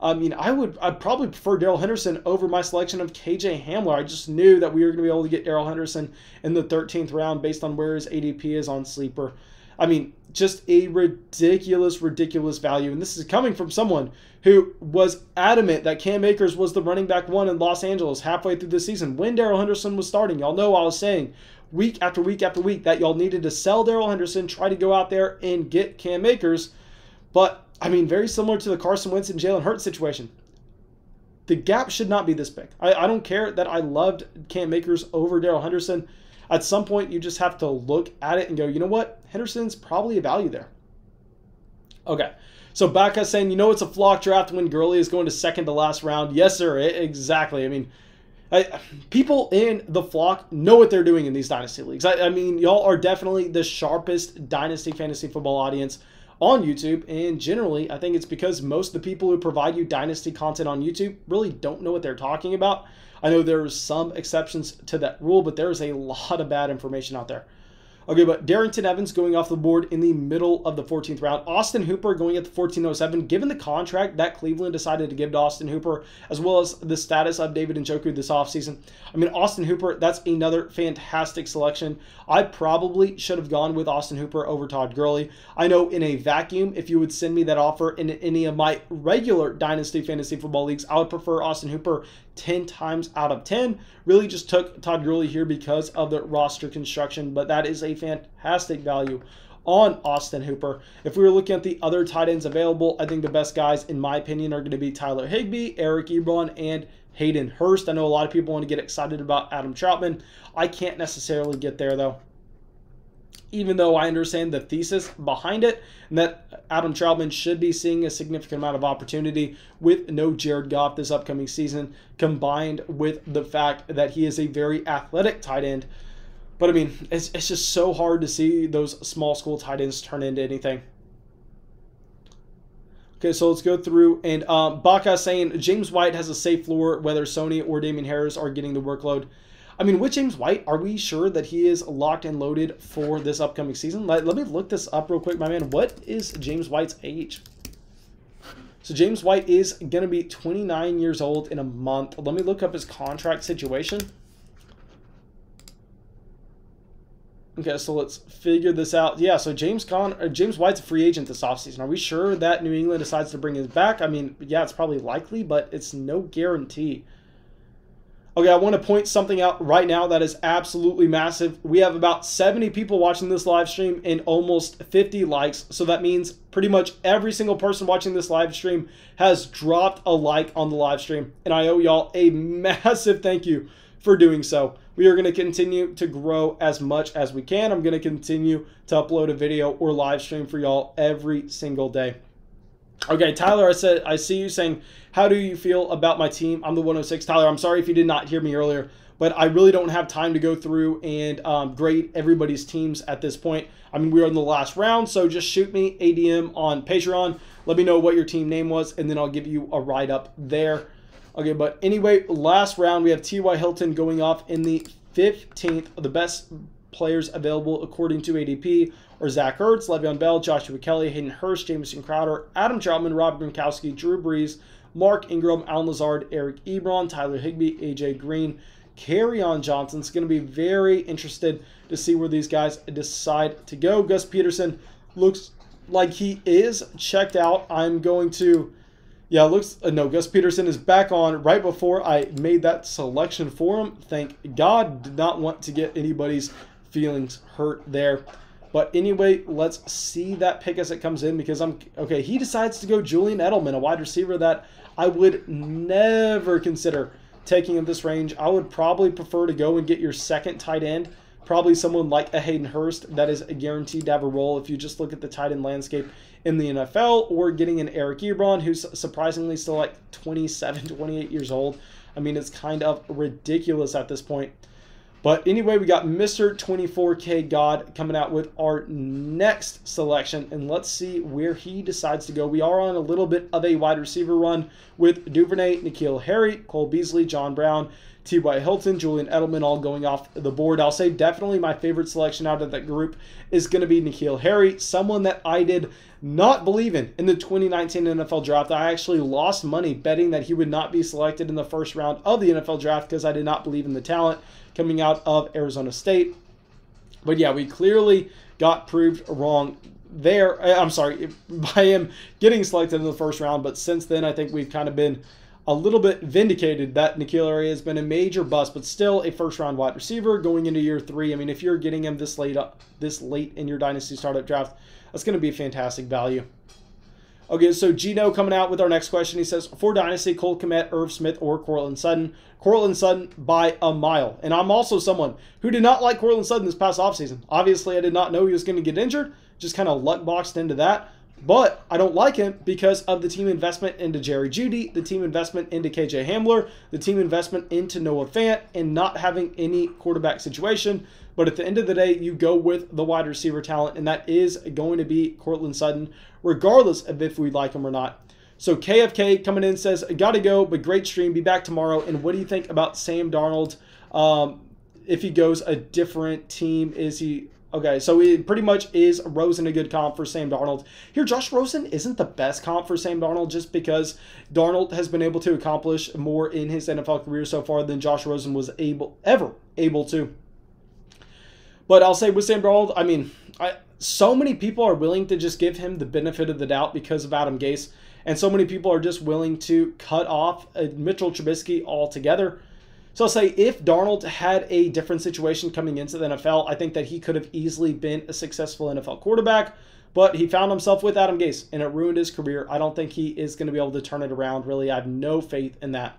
I mean, I'd probably prefer Darrell Henderson over my selection of KJ Hamler. I just knew that we were going to be able to get Darrell Henderson in the 13th round based on where his ADP is on Sleeper. I mean, just a ridiculous value. And this is coming from someone who was adamant that Cam Akers was the running back 1 in Los Angeles halfway through the season when Darrell Henderson was starting. Y'all know I was saying week after week after week that y'all needed to sell Darrell Henderson, try to go out there and get Cam Akers. But I mean, very similar to the Carson Wentz and Jalen Hurts situation. The gap should not be this big. I don't care that I loved Cam Akers over Darrell Henderson. At some point, you just have to look at it and go, you know what? Henderson's probably a value there. Okay, so Baka saying, you know it's a flock draft when Gurley is going to second to last round. Yes, sir, exactly. I mean, people in the flock know what they're doing in these Dynasty leagues. I mean, y'all are definitely the sharpest Dynasty fantasy football audience on YouTube, and generally I think it's because most of the people who provide you Dynasty content on YouTube really don't know what they're talking about. I know there's some exceptions to that rule, but there's a lot of bad information out there. Okay, but Darrington Evans going off the board in the middle of the 14th round. Austin Hooper going at the 1407. Given the contract that Cleveland decided to give to Austin Hooper, as well as the status of David Njoku this offseason, I mean, Austin Hooper, that's another fantastic selection. I probably should have gone with Austin Hooper over Todd Gurley. I know in a vacuum, if you would send me that offer in any of my regular Dynasty Fantasy Football leagues, I would prefer Austin Hooper 10 times out of 10. Really just took Todd Gurley here because of the roster construction, but that is a fantastic value on Austin Hooper. If we were looking at the other tight ends available, I think the best guys, in my opinion, are going to be Tyler Higbee, Eric Ebron, and Hayden Hurst. I know a lot of people want to get excited about Adam Troutman. I can't necessarily get there, though. Even though I understand the thesis behind it, and that Adam Troutman should be seeing a significant amount of opportunity with no Jared Goff this upcoming season, combined with the fact that he is a very athletic tight end. But, I mean, it's just so hard to see those small school tight ends turn into anything. Okay, so let's go through. And Baka saying James White has a safe floor, whether Sony or Damian Harris are getting the workload. I mean, with James White, are we sure that he is locked and loaded for this upcoming season? Let me look this up real quick, my man. What is James White's age? So James White is going to be 29 years old in a month. Let me look up his contract situation. Okay, so let's figure this out. Yeah, so James White's a free agent this offseason. Are we sure that New England decides to bring him back? I mean, yeah, it's probably likely, but it's no guarantee. Okay, I want to point something out right now that is absolutely massive. We have about 70 people watching this live stream and almost 50 likes. So that means pretty much every single person watching this live stream has dropped a like on the live stream. And I owe y'all a massive thank you for doing so. We are going to continue to grow as much as we can. I'm going to continue to upload a video or live stream for y'all every single day. Okay, Tyler, I see you saying, how do you feel about my team? I'm the 106. Tyler, I'm sorry if you did not hear me earlier, but I really don't have time to go through and grade everybody's teams at this point. I mean, we are in the last round, so just shoot me a DM on Patreon. Let me know what your team name was, and then I'll give you a write-up there. Okay, but anyway, last round, we have T.Y. Hilton going off in the 15th. The best players available according to ADP are Zach Ertz, Le'Veon Bell, Joshua Kelly, Hayden Hurst, Jamison Crowder, Adam Troutman, Rob Gronkowski, Drew Brees, Mark Ingram, Allen Lazard, Eric Ebron, Tyler Higbee, AJ Green, Kerryon Johnson. It's going to be very interested to see where these guys decide to go. Gus Peterson looks like he is checked out. I'm going to, yeah, no, Gus Peterson is back on right before I made that selection for him. Thank God. Did not want to get anybody's feelings hurt there. But anyway, let's see that pick as it comes in, because okay, he decides to go Julian Edelman, a wide receiver that I would never consider taking in this range. I would probably prefer to go and get your second tight end, probably someone like a Hayden Hurst that is guaranteed to have a role if you just look at the tight end landscape in the NFL, or getting an Eric Ebron, who's surprisingly still like 27, 28 years old. I mean, it's kind of ridiculous at this point. But anyway, we got Mr. 24K God coming out with our next selection, and let's see where he decides to go. We are on a little bit of a wide receiver run with Duvernay, N'Keal Harry, Cole Beasley, John Brown, T.Y. Hilton, Julian Edelman all going off the board. I'll say definitely my favorite selection out of that group is going to be N'Keal Harry, someone that I did not believe in the 2019 NFL draft. I actually lost money betting that he would not be selected in the first round of the NFL draft because I did not believe in the talent coming out of Arizona State. But yeah, we clearly got proved wrong there. I'm sorry, by him getting selected in the first round. But since then, I think we've kind of been a little bit vindicated that N'Keal Harry has been a major bust, but still a first-round wide receiver going into year 3. I mean, if you're getting him this late in your Dynasty startup draft, that's going to be a fantastic value. Okay, so Gino coming out with our next question. He says, for Dynasty, Cole Kmet, Irv Smith, or Courtland Sutton. Courtland Sutton by a mile. And I'm also someone who did not like Courtland Sutton this past offseason. Obviously, I did not know he was going to get injured. Just kind of luck boxed into that. But I don't like him because of the team investment into Jerry Jeudy, the team investment into KJ Hamler, the team investment into Noah Fant, and not having any quarterback situation. But at the end of the day, you go with the wide receiver talent, and that is going to be Courtland Sutton, regardless of if we like him or not. So KFK coming in says, gotta go, but great stream. Be back tomorrow. And what do you think about Sam Darnold? If he goes a different team, is he... Okay, so it pretty much is Rosen a good comp for Sam Darnold. Here, Josh Rosen isn't the best comp for Sam Darnold just because Darnold has been able to accomplish more in his NFL career so far than Josh Rosen was ever able to. But I'll say with Sam Darnold, I mean, so many people are willing to just give him the benefit of the doubt because of Adam Gase, and so many people are just willing to cut off Mitchell Trubisky altogether. So I'll say if Darnold had a different situation coming into the NFL, I think that he could have easily been a successful NFL quarterback, but he found himself with Adam Gase, and it ruined his career. I don't think he is going to be able to turn it around, really. I have no faith in that.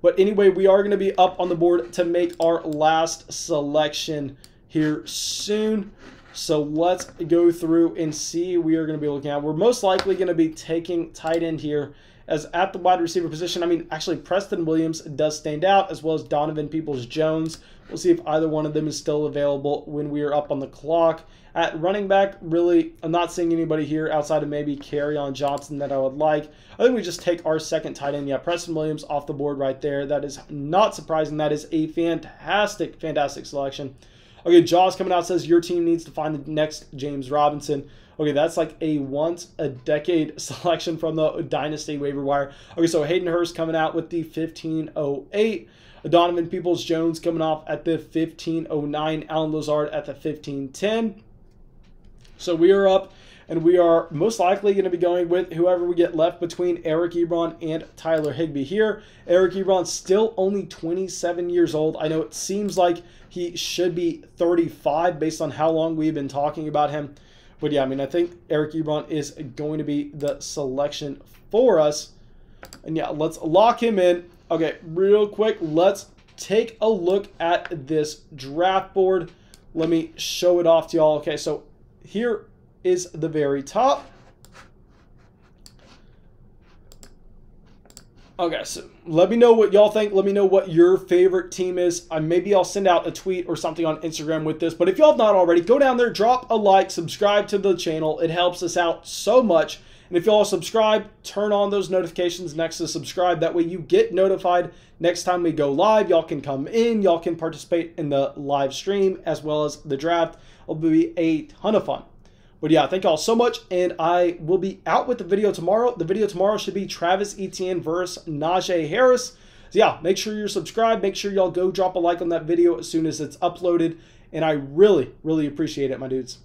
But anyway, we are going to be up on the board to make our last selection here soon. So let's go through and see we are going to be looking at. We're most likely going to be taking tight end here. As at the wide receiver position, I mean, actually, Preston Williams does stand out, as well as Donovan Peoples-Jones. We'll see if either one of them is still available when we are up on the clock. At running back, really, I'm not seeing anybody here outside of maybe Kerryon Johnson that I would like. I think we just take our second tight end. Yeah, Preston Williams off the board right there. That is not surprising. That is a fantastic, fantastic selection. Okay, Jaws coming out says, your team needs to find the next James Robinson. Okay, that's like a once-a-decade selection from the Dynasty waiver wire. Okay, so Hayden Hurst coming out with the 1508. Donovan Peoples-Jones coming off at the 1509. Allen Lazard at the 1510. So we are up, and we are most likely going to be going with whoever we get left between Eric Ebron and Tyler Higbee here. Eric Ebron still only 27 years old. I know it seems like he should be 35 based on how long we've been talking about him. But yeah, I mean, I think Eric Ebron is going to be the selection for us. And yeah, let's lock him in. Okay, real quick, let's take a look at this draft board. Let me show it off to y'all. Okay, so here is the very top. Okay, so let me know what y'all think. Let me know what your favorite team is. Maybe I'll send out a tweet or something on Instagram with this. But if y'all have not already, go down there, drop a like, subscribe to the channel. It helps us out so much. And if y'all subscribe, turn on those notifications next to subscribe. That way you get notified next time we go live. Y'all can come in. Y'all can participate in the live stream as well as the draft. It'll be a ton of fun. But yeah, thank y'all so much, and I will be out with the video tomorrow. The video tomorrow should be Travis Etienne versus Najee Harris. So yeah, make sure you're subscribed. Make sure y'all go drop a like on that video as soon as it's uploaded. And I really, really appreciate it, my dudes.